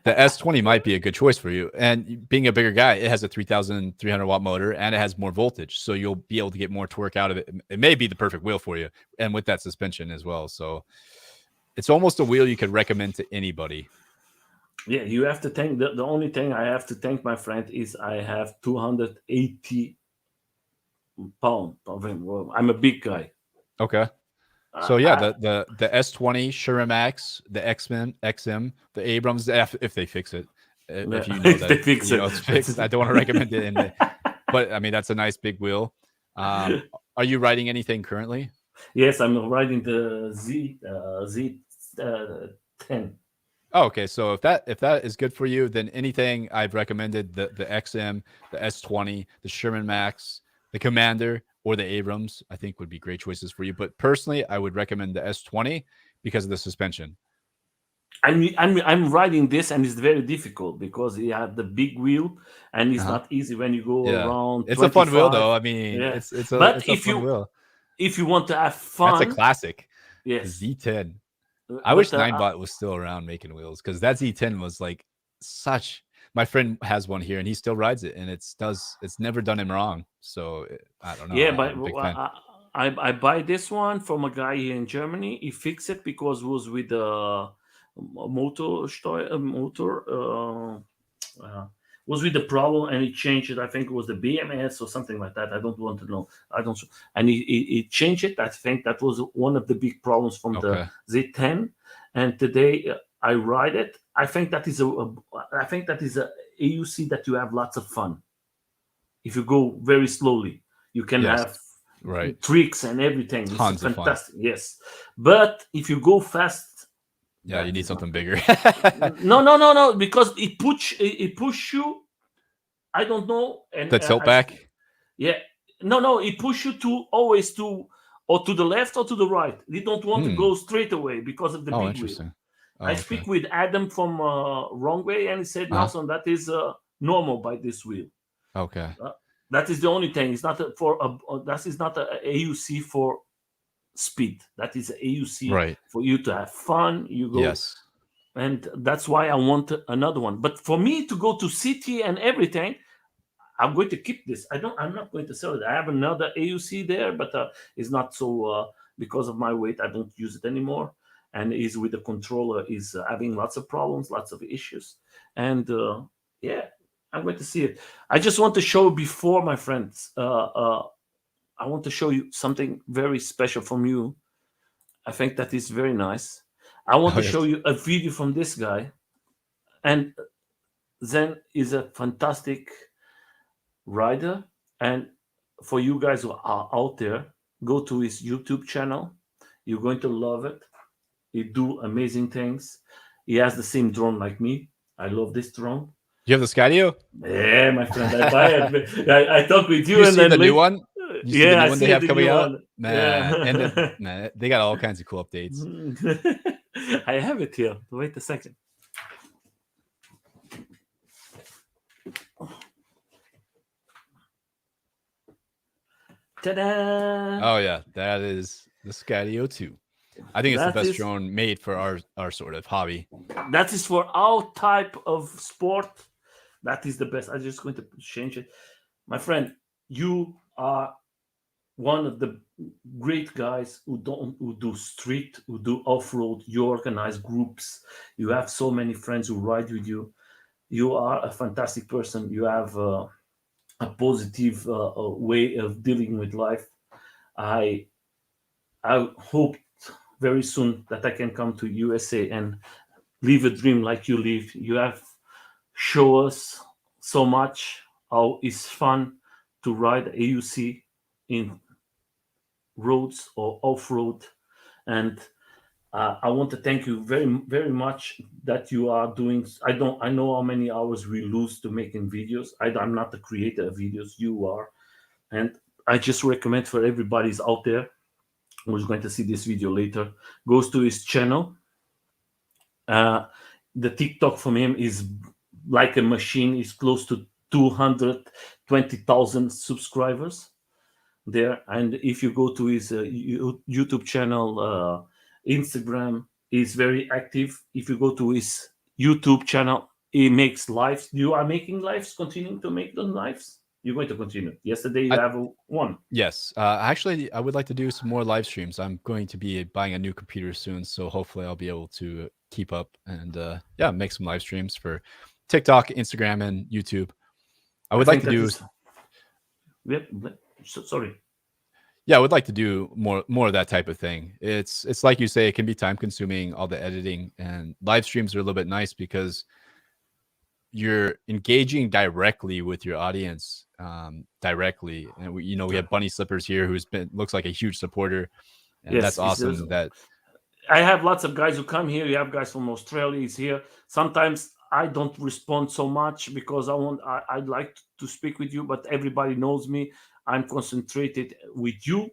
the S20 might be a good choice for you. And being a bigger guy, it has a 3,300 watt motor, and it has more voltage, so you'll be able to get more torque out of it. It may be the perfect wheel for you, and with that suspension as well. So it's almost a wheel you could recommend to anybody. Yeah, you have to thank the only thing I have to thank my friend is I have 280 pound. I'm a big guy. Okay. So yeah, the S20 Shermax, the XM, the Abrams, if they fix it, if you know if that they fix you know it. it's fixed. I don't want to recommend it, but I mean that's a nice big wheel. Are you riding anything currently? Yes, I'm riding the Z10. Oh, okay. So if that is good for you, then anything I've recommended, the XM, the S20, the Sherman Max, the Commander, or the Abrams, I think would be great choices for you. But personally, I would recommend the S20 because of the suspension. I'm riding this, and it's very difficult because you have the big wheel, and it's not easy when you go around. It's 25. a fun wheel, though. I mean, yeah. it's But a fun wheel. if you want to have fun, that's a classic. Yes, the Z10. I wish Ninebot was still around making wheels because that Z10 was like such. My friend has one here and he still rides it, and it's never done him wrong. So I don't know. Yeah, I'm but a big fan. I buy this one from a guy here in Germany. He fixed it because it was with the motor was with the problem, and he changed it. I think it was the BMS or something like that. I don't want to know. I don't. And he changed it. I think that was one of the big problems from the Z10. And today I ride it. I think that is a AUC that you have lots of fun. If you go very slowly, you can have tricks and everything. Tons it's fantastic. Yes, but if you go fast, yeah, you need something bigger. no, because it push you. I don't know. And the tilt back. Yeah, no, it push you to always to or to the left or to the right. They don't want to go straight away because of the big wheel. I speak with Adam from Wrong Way, and he said, Nelson, that is normal by this wheel. Okay. That is the only thing. It's not that is not a AUC for speed. That is a AUC for you to have fun. You go, and that's why I want another one. But for me to go to city and everything, I'm going to keep this. I'm not going to sell it. I have another AUC there, but it's not so because of my weight. I don't use it anymore. And is with the controller is having lots of problems, lots of issues, and I'm going to see it. I just want to show before my friends. I want to show you something very special from you. I think that is very nice. I want to show you a video from this guy, and ZEN is a fantastic rider. And for you guys who are out there, go to his YouTube channel. You're going to love it. He do amazing things. He has the same drone like me. I love this drone. You have the Skydio? Yeah, my friend. I buy it. I talk with you. You and see then the new one? You see the new one they have coming out? One. Man, and man, they got all kinds of cool updates. I have it here. Wait a second. Ta-da! Oh yeah, that is the Skydio 2. I think it's the best drone made for our sort of hobby. That is for our type of sport. That is the best. I'm just going to change it. My friend, you are one of the great guys who do street, who do off-road. You organize groups. You have so many friends who ride with you. You are a fantastic person. You have a positive way of dealing with life. I hope very soon that I can come to USA and live a dream like you live. You have shown us so much how it's fun to ride AUC in roads or off-road, and I want to thank you very, very much that you are doing. I know how many hours we lose to making videos. I'm not the creator of videos. You are, and I just recommend for everybody's out there who's going to see this video later, goes to his channel. The TikTok from him is like a machine. It's close to 220,000 subscribers there. And if you go to his YouTube channel, Instagram, he's very active. If you go to his YouTube channel, he makes lives. You are making lives, continuing to make them lives? you're going to continue. Yesterday you have one. Yes. Actually, I would like to do some more live streams. I'm going to be buying a new computer soon, so hopefully I'll be able to keep up and yeah, make some live streams for TikTok, Instagram, and YouTube. I would like to do. Sorry. Yeah, I would like to do more of that type of thing. It's like you say, it can be time consuming, all the editing, and live streams are a little bit nice because you're engaging directly with your audience directly. And we have Bunny Slippers here, looks like a huge supporter, and yes, that's awesome. That I have lots of guys who come here. You have guys from Australia is here. Sometimes I don't respond so much because I'd like to speak with you, but everybody knows me. I'm concentrated with you.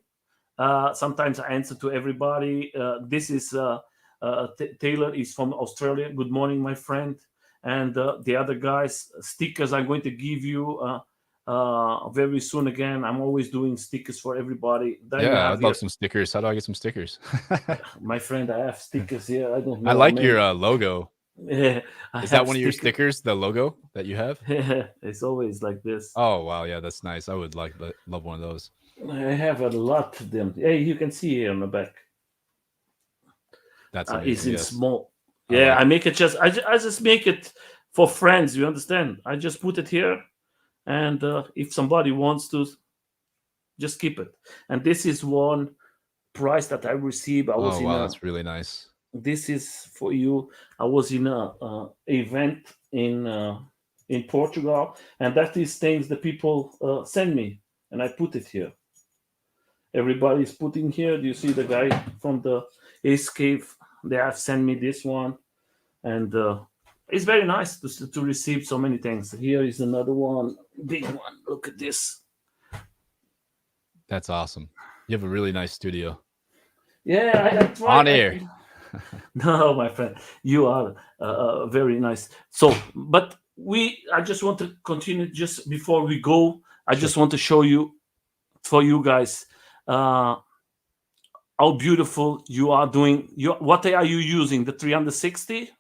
Sometimes I answer to everybody. This is Taylor is from Australia. Good morning, my friend. And the other guys, stickers I'm going to give you very soon again. I'm always doing stickers for everybody. Yeah, I'd love some stickers. How do I get some stickers? My friend, I have stickers here. I don't know. I like your logo. Yeah, is that one of your stickers, the logo that you have? Yeah, it's always like this. Oh, wow. Yeah, that's nice. I would love one of those. I have a lot of them. Hey, you can see here on the back. That's amazing, it's in small. Yeah, I make it I just make it for friends. You understand? I just put it here, and if somebody wants to, just keep it. And this is one prize that I received. That's really nice. This is for you. I was in a event in Portugal, and that is things that people send me, and I put it here. Everybody's putting here. Do you see the guy from the Escape? They have sent me this one, and it's very nice to receive so many things. Here is another one, big one. Look at this. That's awesome. You have a really nice studio. Yeah, I tried. On air. No, my friend, you are very nice. So, but I just want to continue. Just before we go, I just want to show you, for you guys, how beautiful you are doing. What are you using? The 360?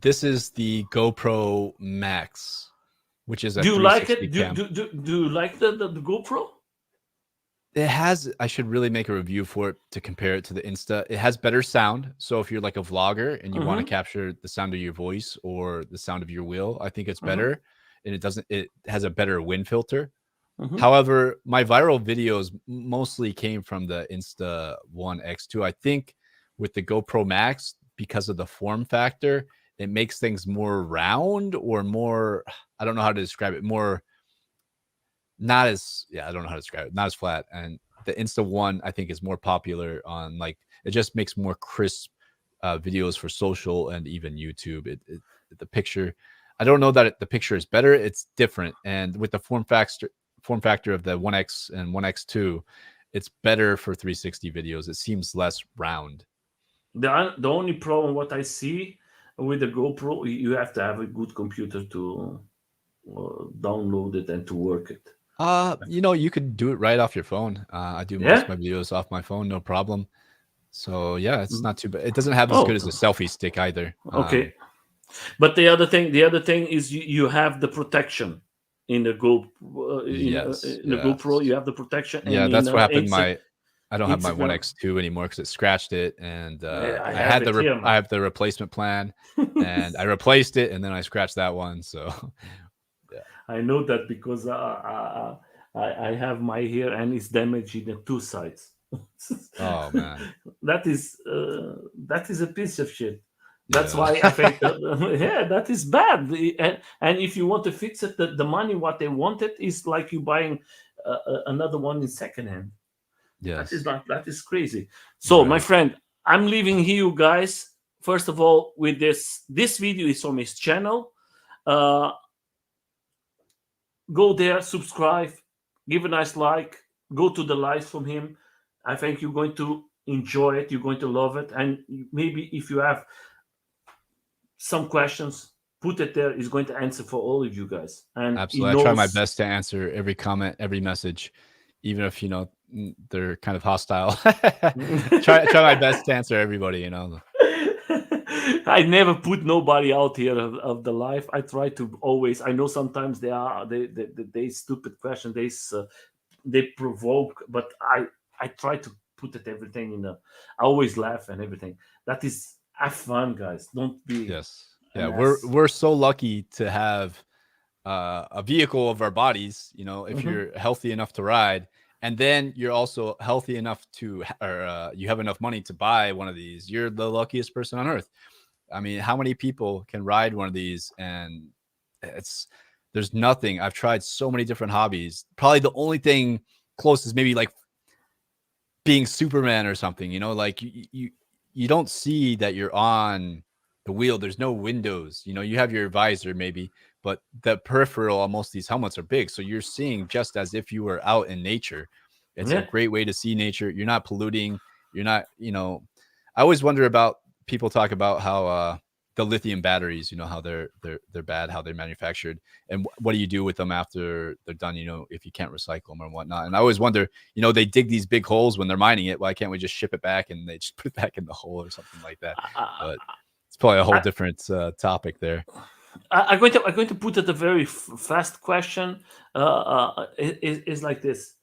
This is the GoPro Max, which is a. Do you like it? Do you like the GoPro? It has. I should really make a review for it to compare it to the Insta. It has better sound. So if you're like a vlogger and you want to capture the sound of your voice or the sound of your wheel, I think it's better. And it has a better wind filter. However, my viral videos mostly came from the Insta1 X2. I think with the GoPro Max, because of the form factor, it makes things more round or more, I don't know how to describe it, more not as, I don't know how to describe it, not as flat. And the Insta1, I think, is more popular on, like, it just makes more crisp videos for social and even YouTube. The picture, I don't know that the picture is better. It's different. And with the form factor of the 1X and 1X2, it's better for 360 videos. It seems less round. The only problem what I see with the GoPro, you have to have a good computer to download it and to work it. You could do it right off your phone. I do most of my videos off my phone, no problem. So yeah, it's not too bad. It doesn't have as good as a selfie stick either. Okay. But the other thing is you have the protection. In the GoPro, GoPro, you have the protection. Yeah, that's what happened. I don't have my 1X2 anymore because it scratched it, and I have the replacement plan, and I replaced it, and then I scratched that one. So, yeah, I know that because I have my here, and it's damaged in the two sides. Oh man, that is a piece of shit. That's why I think that is bad. And if you want to fix it, the money what they wanted is like you buying another one in secondhand. Yes, that is crazy. So my friend, I'm leaving here, you guys. First of all, with this video is from his channel. Go there, subscribe, give a nice like, go to the live from him. I think you're going to enjoy it. You're going to love it. And maybe if you have some questions, put it there. He's going to answer for all of you guys. And absolutely, I try my best to answer every comment, every message, even if they're kind of hostile. try my best to answer everybody. I never put nobody out here of the life. I try to always. I know sometimes they stupid question. They provoke, but I try to put it everything in a. I always laugh and everything. That is have fun, guys. Don't be Yes. an Yeah, ass. we're so lucky to have a vehicle of our bodies, if Hmm. you're healthy enough to ride, and then you're also healthy enough to, or you have enough money to buy one of these, you're the luckiest person on earth. I mean, how many people can ride one of these? And it's, there's nothing. I've tried so many different hobbies. Probably the only thing close is maybe like being Superman or something, like you don't see that you're on the wheel. There's no windows, you have your visor maybe, but the peripheral on most of these helmets are big. So you're seeing just as if you were out in nature. It's a Yeah, great way to see nature. You're not polluting. You're not, I always wonder about people talk about how the lithium batteries, how they're bad, how they're manufactured, and what do you do with them after they're done, if you can't recycle them or whatnot. And I always wonder, they dig these big holes when they're mining it. Why can't we just ship it back and they just put it back in the hole or something like that? But it's probably a whole I, different topic there. I'm going to put it a very fast question. Is like this: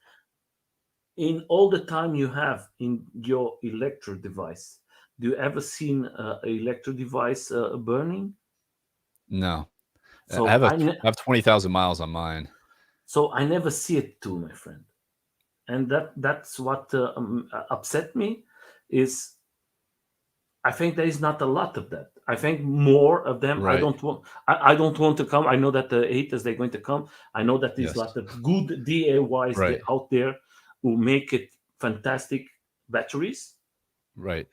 in all the time you have in your electro device, do you ever seen an electro device burning? No, I So have I have 20,000 miles on mine. I never see it too, my friend, and that's what upset me. Is I think there is not a lot of that. I think more of them. Right. I don't want to come. I know that the haters they're going to come. I know that there's a Yes. lot of good DIYs Right. out there who make it fantastic batteries. Right.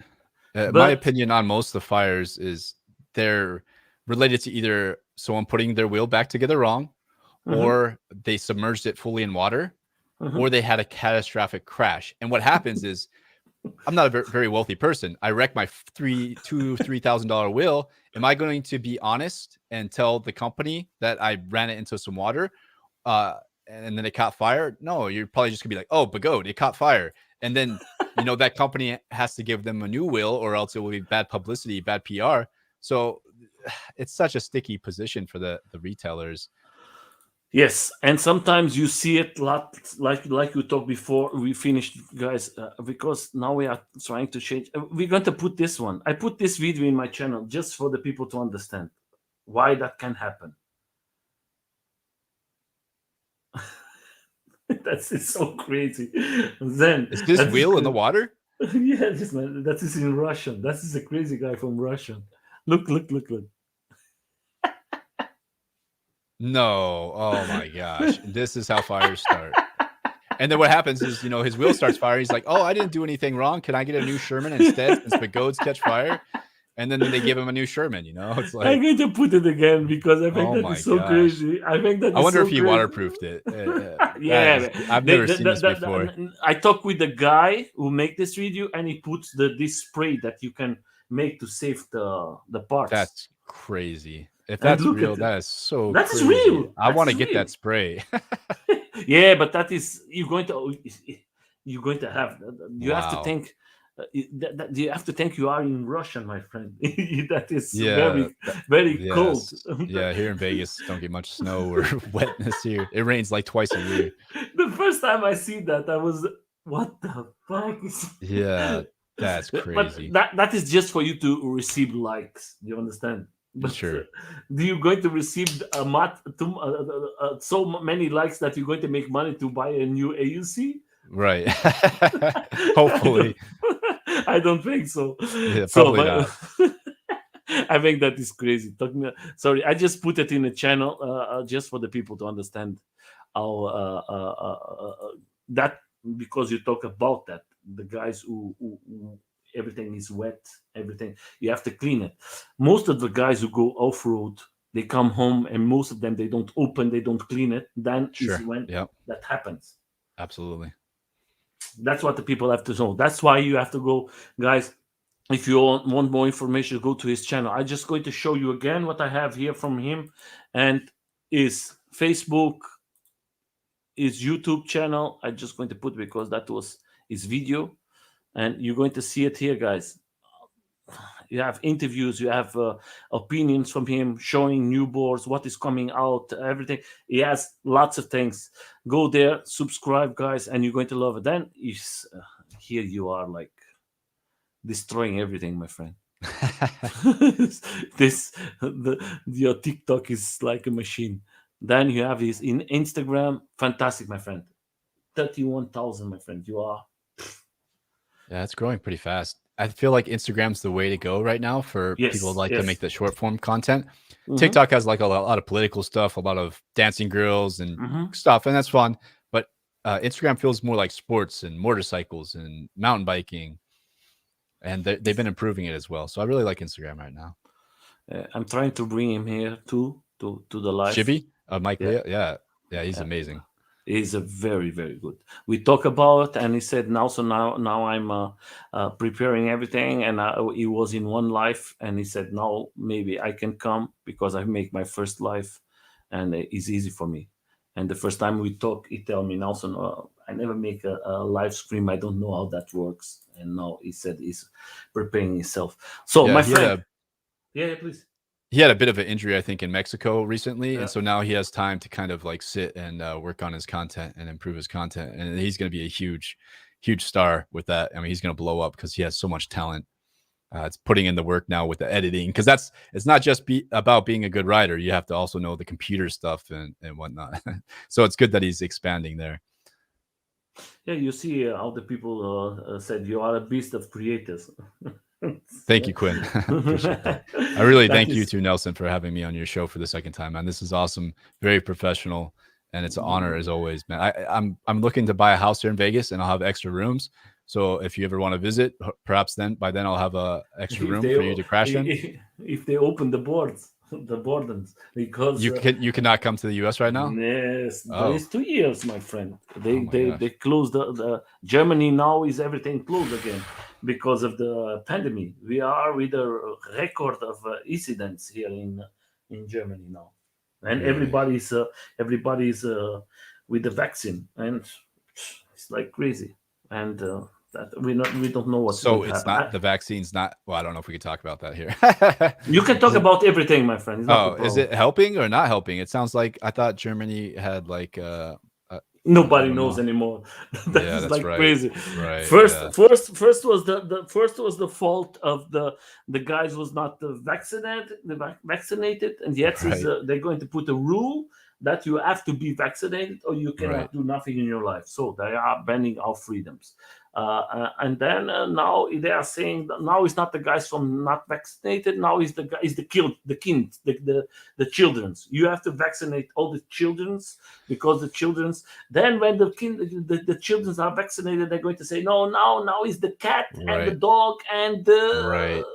My But opinion on most of the fires is they're related to either someone putting their wheel back together wrong, mhm, or they submerged it fully in water, or mhm. they had a catastrophic crash. And what happens is, I'm not a very wealthy person. I wreck my $3,000 wheel. Am I going to be honest and tell the company that I ran it into some water, uh, and then it caught fire? No, you're probably just gonna be like, "Oh, Bagode, it caught fire," and then that company has to give them a new wheel, or else it will be bad publicity, bad PR. So it's such a sticky position for the retailers. Yes, and sometimes you see it lot like you talked before we finished, guys. Because now we are trying to change. We're going to put this one. I put this video in my channel just for the people to understand why that can happen. That's it's so crazy. Then Is this that is wheel in the water? yeah, this man. That is in Russian. That is a crazy guy from Russia. Look. No. Oh my gosh. This is how fires start. And then what happens is, his wheel starts firing. He's like, "Oh, I didn't do anything wrong. Can I get a new Sherman instead since Bagodes catch fire?" And then they give him a new Sherman. It's I'm like, going to put it again because I think oh that my is so gosh. crazy. I think that I is wonder if so he crazy. waterproofed it. That is, Yeah, I've never seen this before. I talked with the guy who make this video, and he puts this spray that you can make to save the parts. That's crazy. If And that's look at real, it. that is so That is crazy. real. I That want to is get real. that spray. Yeah, but that is you're going to have you have to Wow. think you have to think you are in Russian, my friend. That is Yeah. very cold. Yes. Yeah. Here in Vegas, don't get much snow or wetness here. It rains like twice a year. The first time I see that, I was, what the fuck is? Yeah. That's But crazy. that is just for you to receive likes. You understand? But Sure. do you going to receive so many likes that you're going to make money to buy a new AUC? Right. I Hopefully. don't. I don't think so. Yeah, So, probably but not. I think that is crazy. Sorry, I just put it in a channel just for the people to understand how that, because you talk about that, the guys who everything is wet, everything you have to clean it. Most of the guys who go off road, they come home and most of them they don't open, they don't clean it. Then is Sure. when Yep. that happens. Absolutely. That's what the people have to know. That's why you have to go, guys. If you want more information, go to his channel. I'm just going to show you again what I have here from him, and his Facebook, his YouTube channel. I'm just going to put because that was his video, and you're going to see it here, guys. You have interviews, you have opinions from him, showing new boards, what is coming out, everything. He has lots of things. Go there, subscribe, guys, and you're going to love it. Then here you are, like destroying everything, my friend. Your TikTok is like a machine. Then you have his in Instagram, fantastic, my friend. 31,000, my friend. You are. Yeah, it's growing pretty fast. I feel like Instagram's the way to go right now for people who like to make the short form content. TikTok has like a lot of political stuff, a lot of dancing girls and stuff, and that's fun. But Instagram feels more like sports and motorcycles and mountain biking, and they've been improving it as well. So I really like Instagram right now. I'm trying to bring him here too to the live. Shibby, Mike Leah, yeah, he's amazing. He's a very, very good. We talk about, and he said now I'm preparing everything, and he was in one live, and he said now maybe I can come because I make my first live, and it's easy for me. And the first time we talk, he tell me, Nelson, I never make a live stream. I don't know how that works. And now he said he's preparing himself. So my friend, please. He had a bit of an injury, I think, in Mexico recently, and so now he has time to kind of like sit and work on his content and improve his content, and he's going to be a huge star with that. I mean, he's going to blow up because he has so much talent. It's putting in the work now with the editing, because it's not just about being a good writer. You have to also know the computer stuff and whatnot. So it's good that he's expanding there. Yeah, you see how the people said you are a beast of creators. Thank you, Quinn. Appreciate that. I really thank you to Nelson for having me on your show for the second time, man. This is awesome, very professional, and it's an honor as always, man. I'm looking to buy a house here in Vegas, and I'll have extra rooms. So if you ever want to visit, perhaps by then I'll have a extra room for you to crash in. If they open the borders, because you cannot come to the U.S. right now. Yes, it's 2 years, my friend. They closed the Germany now is everything closed again because of the pandemic. We are with a record of incidents here in Germany now, and everybody's with the vaccine, and it's like crazy, and that we don't know what's so it's happen. Not the vaccine's not. Well, I don't know if we could talk about that here. You can talk about everything, my friend. Is it helping or not helping? It sounds like I thought Germany had like nobody knows anymore. That's like crazy. Right. First was the fault of the guys was not vaccinated, and yet they're going to put a rule that you have to be vaccinated or you cannot do nothing in your life. So they are banning our freedoms. And then now they are saying that now it's not the guys from not vaccinated. Now is the children's. You have to vaccinate all the children's because the children's. Then when the children's are vaccinated, they're going to say no. Now is the cat and the dog and the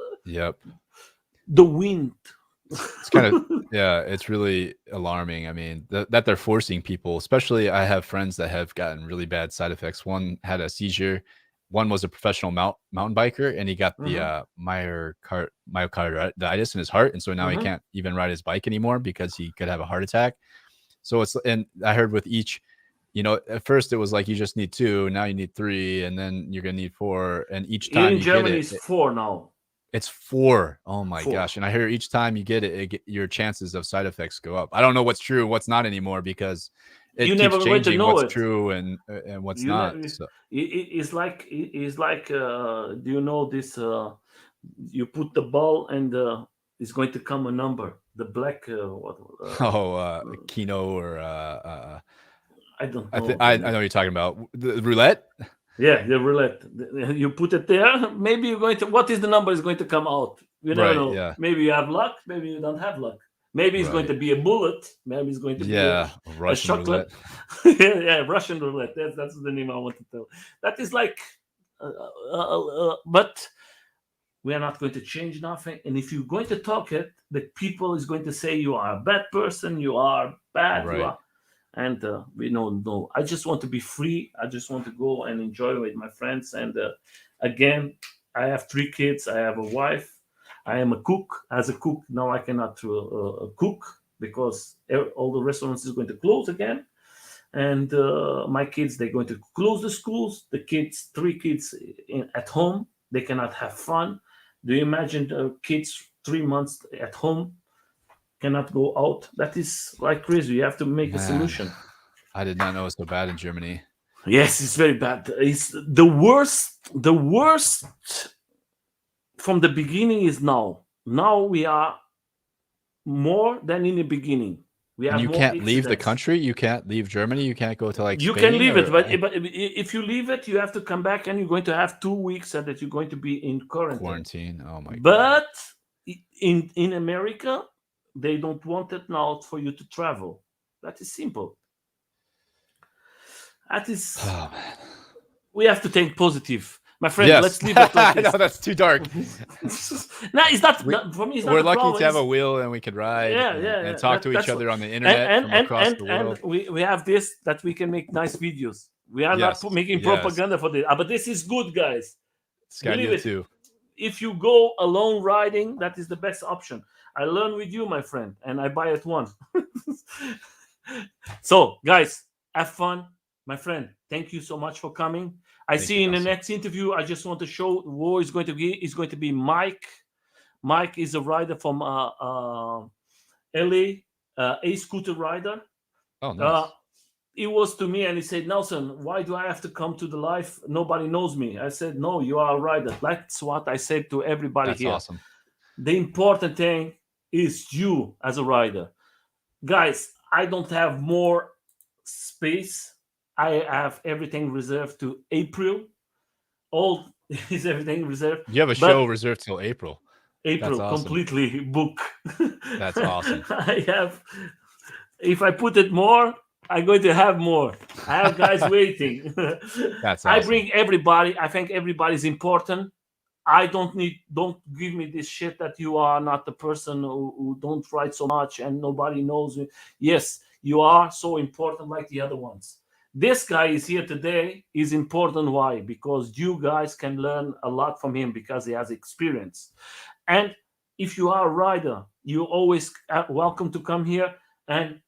the wind. It's kind of it's really alarming. I mean that they're forcing people, especially I have friends that have gotten really bad side effects. One had a seizure, one was a professional mountain biker, and he got the myocarditis in his heart, and so now he can't even ride his bike anymore because he could have a heart attack. So and I heard with each, at first it was like you just need 2, now you need 3, and then you're gonna need 4, and each time in Germany it's 4 now. It's 4. Oh my gosh. And I hear each time you get it, your chances of side effects go up. I don't know what's true and what's not anymore because it keeps changing what's true and what's not. So. It's like do you know this? You put the ball and it's going to come a number. The black Keno or I don't know. I know what you're talking about. The roulette? Yeah, the roulette. You put it there. Maybe you're going to. What is the number is going to come out? You never know. Yeah. Maybe you have luck. Maybe you don't have luck. Maybe it's going to be a bullet. Maybe it's going to be a chocolate. Russian roulette. That's the name I want to tell. That is like, but we are not going to change nothing. And if you're going to talk it, the people is going to say you are a bad person. You are bad. Right. You are. And we don't know. I just want to be free. I just want to go and enjoy with my friends. And again, I have 3 kids. I have a wife. I am a cook. As a cook, now I cannot cook because all the restaurants is going to close again. And my kids, they're going to close the schools. The kids, 3 kids at home, they cannot have fun. Do you imagine kids 3 months at home cannot go out? That is like crazy. You have to make a solution. I did not know it was so bad in Germany. Yes, it's very bad. It's the worst. The worst from the beginning is now. Now we are more than in the beginning. We have And you more can't leave the incidents. country. You can't leave Germany. You can't go to like You Spain can leave it, or- but if you leave it, you have to come back, and you're going to have 2 weeks, and that you're going to be in quarantine. Oh my god. But in America, they don't want it now for you to travel. That is simple. That is. Oh man. We have to think positive, my friend. Yes. Let's leave it like No, this. that's too dark. No, it's not for me. It's not We're a lucky problem. to have a wheel and we could ride and talk to each other on the internet from across the world. And we have this that we can make nice videos. We are not making propaganda for this, but this is good, guys. Believe it too. If you go alone riding, that is the best option. I learn with you, my friend, and I buy it one. So, guys, have fun, my friend. Thank you so much for coming. I see you in the next interview. I just want to show who is going to be. Is going to be Mike. Mike is a rider from LA, a scooter rider. Oh, nice. He was to me and he said, Nelson, why do I have to come to the live? Nobody knows me. I said, no, you are a rider. That's what I said to everybody here. That's awesome. The important thing is you as a rider. Guys, I don't have more space. I have everything reserved to April. All is everything reserved. You have a show reserved till April. April, awesome. Completely booked. That's awesome. I have, if I put it more, I'm going to have more. I have guys waiting. That's awesome. I bring everybody. I think everybody's important. I don't give me this shit that you are not the person who don't write so much and nobody knows you. Yes, you are so important like the other ones. This guy is here today is important. Why? Because you guys can learn a lot from him because he has experience. And if you are a rider, you're always welcome to come here and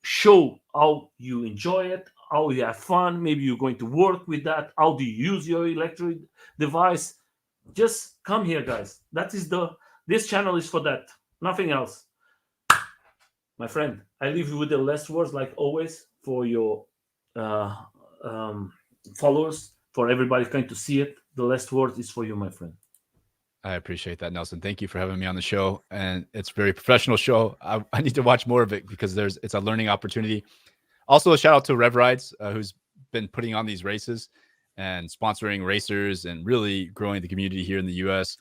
show how you enjoy it, how you have fun. Maybe you're going to work with that. How do you use your electric device? Just come here, guys. That is this channel is for that. Nothing else. My friend, I leave you with the last words, like always, for your followers, for everybody going to see it. The last word is for you, my friend. I appreciate that, Nelson. Thank you for having me on the show. And it's a very professional show. I need to watch more of it because it's a learning opportunity. Also, a shout out to Rev Rides, who's been putting on these races and sponsoring racers and really growing the community here in the US.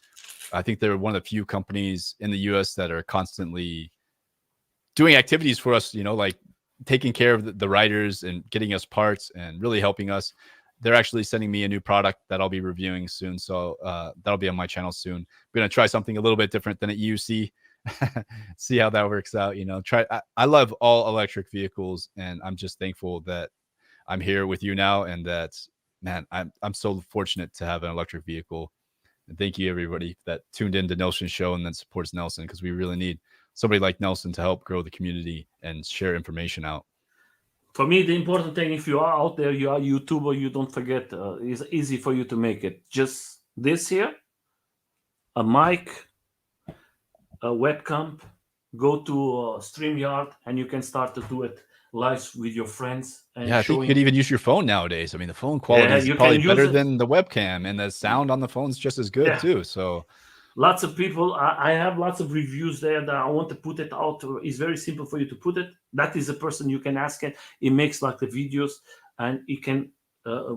I think they're one of the few companies in the US that are constantly doing activities for us, like taking care of the riders and getting us parts and really helping us. They're actually sending me a new product that I'll be reviewing soon. So that'll be on my channel soon. I'm going to try something a little bit different than at EUC. See how that works out. I love all electric vehicles, and I'm just thankful that I'm here with you now, and that, man, I'm so fortunate to have an electric vehicle. And thank you, everybody that tuned in to Nelson's show and then supports Nelson, because we really need somebody like Nelson to help grow the community and share information out. For me, the important thing, if you are out there, you are a YouTuber, you don't forget, it's easy for you to make it. Just this here, a mic, a webcam, go to StreamYard, and you can start to do it live with your friends. And I think you could even use your phone nowadays. I mean, the phone quality is probably better than the webcam, and the sound on the phone is just as good too. So lots of people, I have lots of reviews there that I want to put it out. It's very simple for you to put it. That is a person you can ask it. It makes like the videos, and it can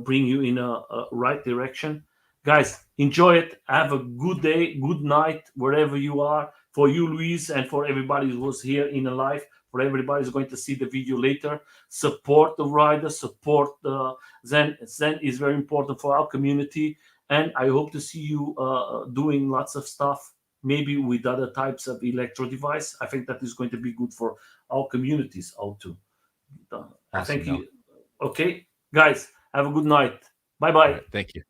bring you in a right direction. Guys, enjoy it. Have a good day, good night, wherever you are. For you, Luis, and for everybody who was here in the live, for everybody who's going to see the video later, support the rider, support the ZEN. ZEN is very important for our community. And I hope to see you doing lots of stuff, maybe with other types of electro device. I think that is going to be good for our communities also. Awesome, I thank you. Okay, guys, have a good night. Bye-bye. Thank you.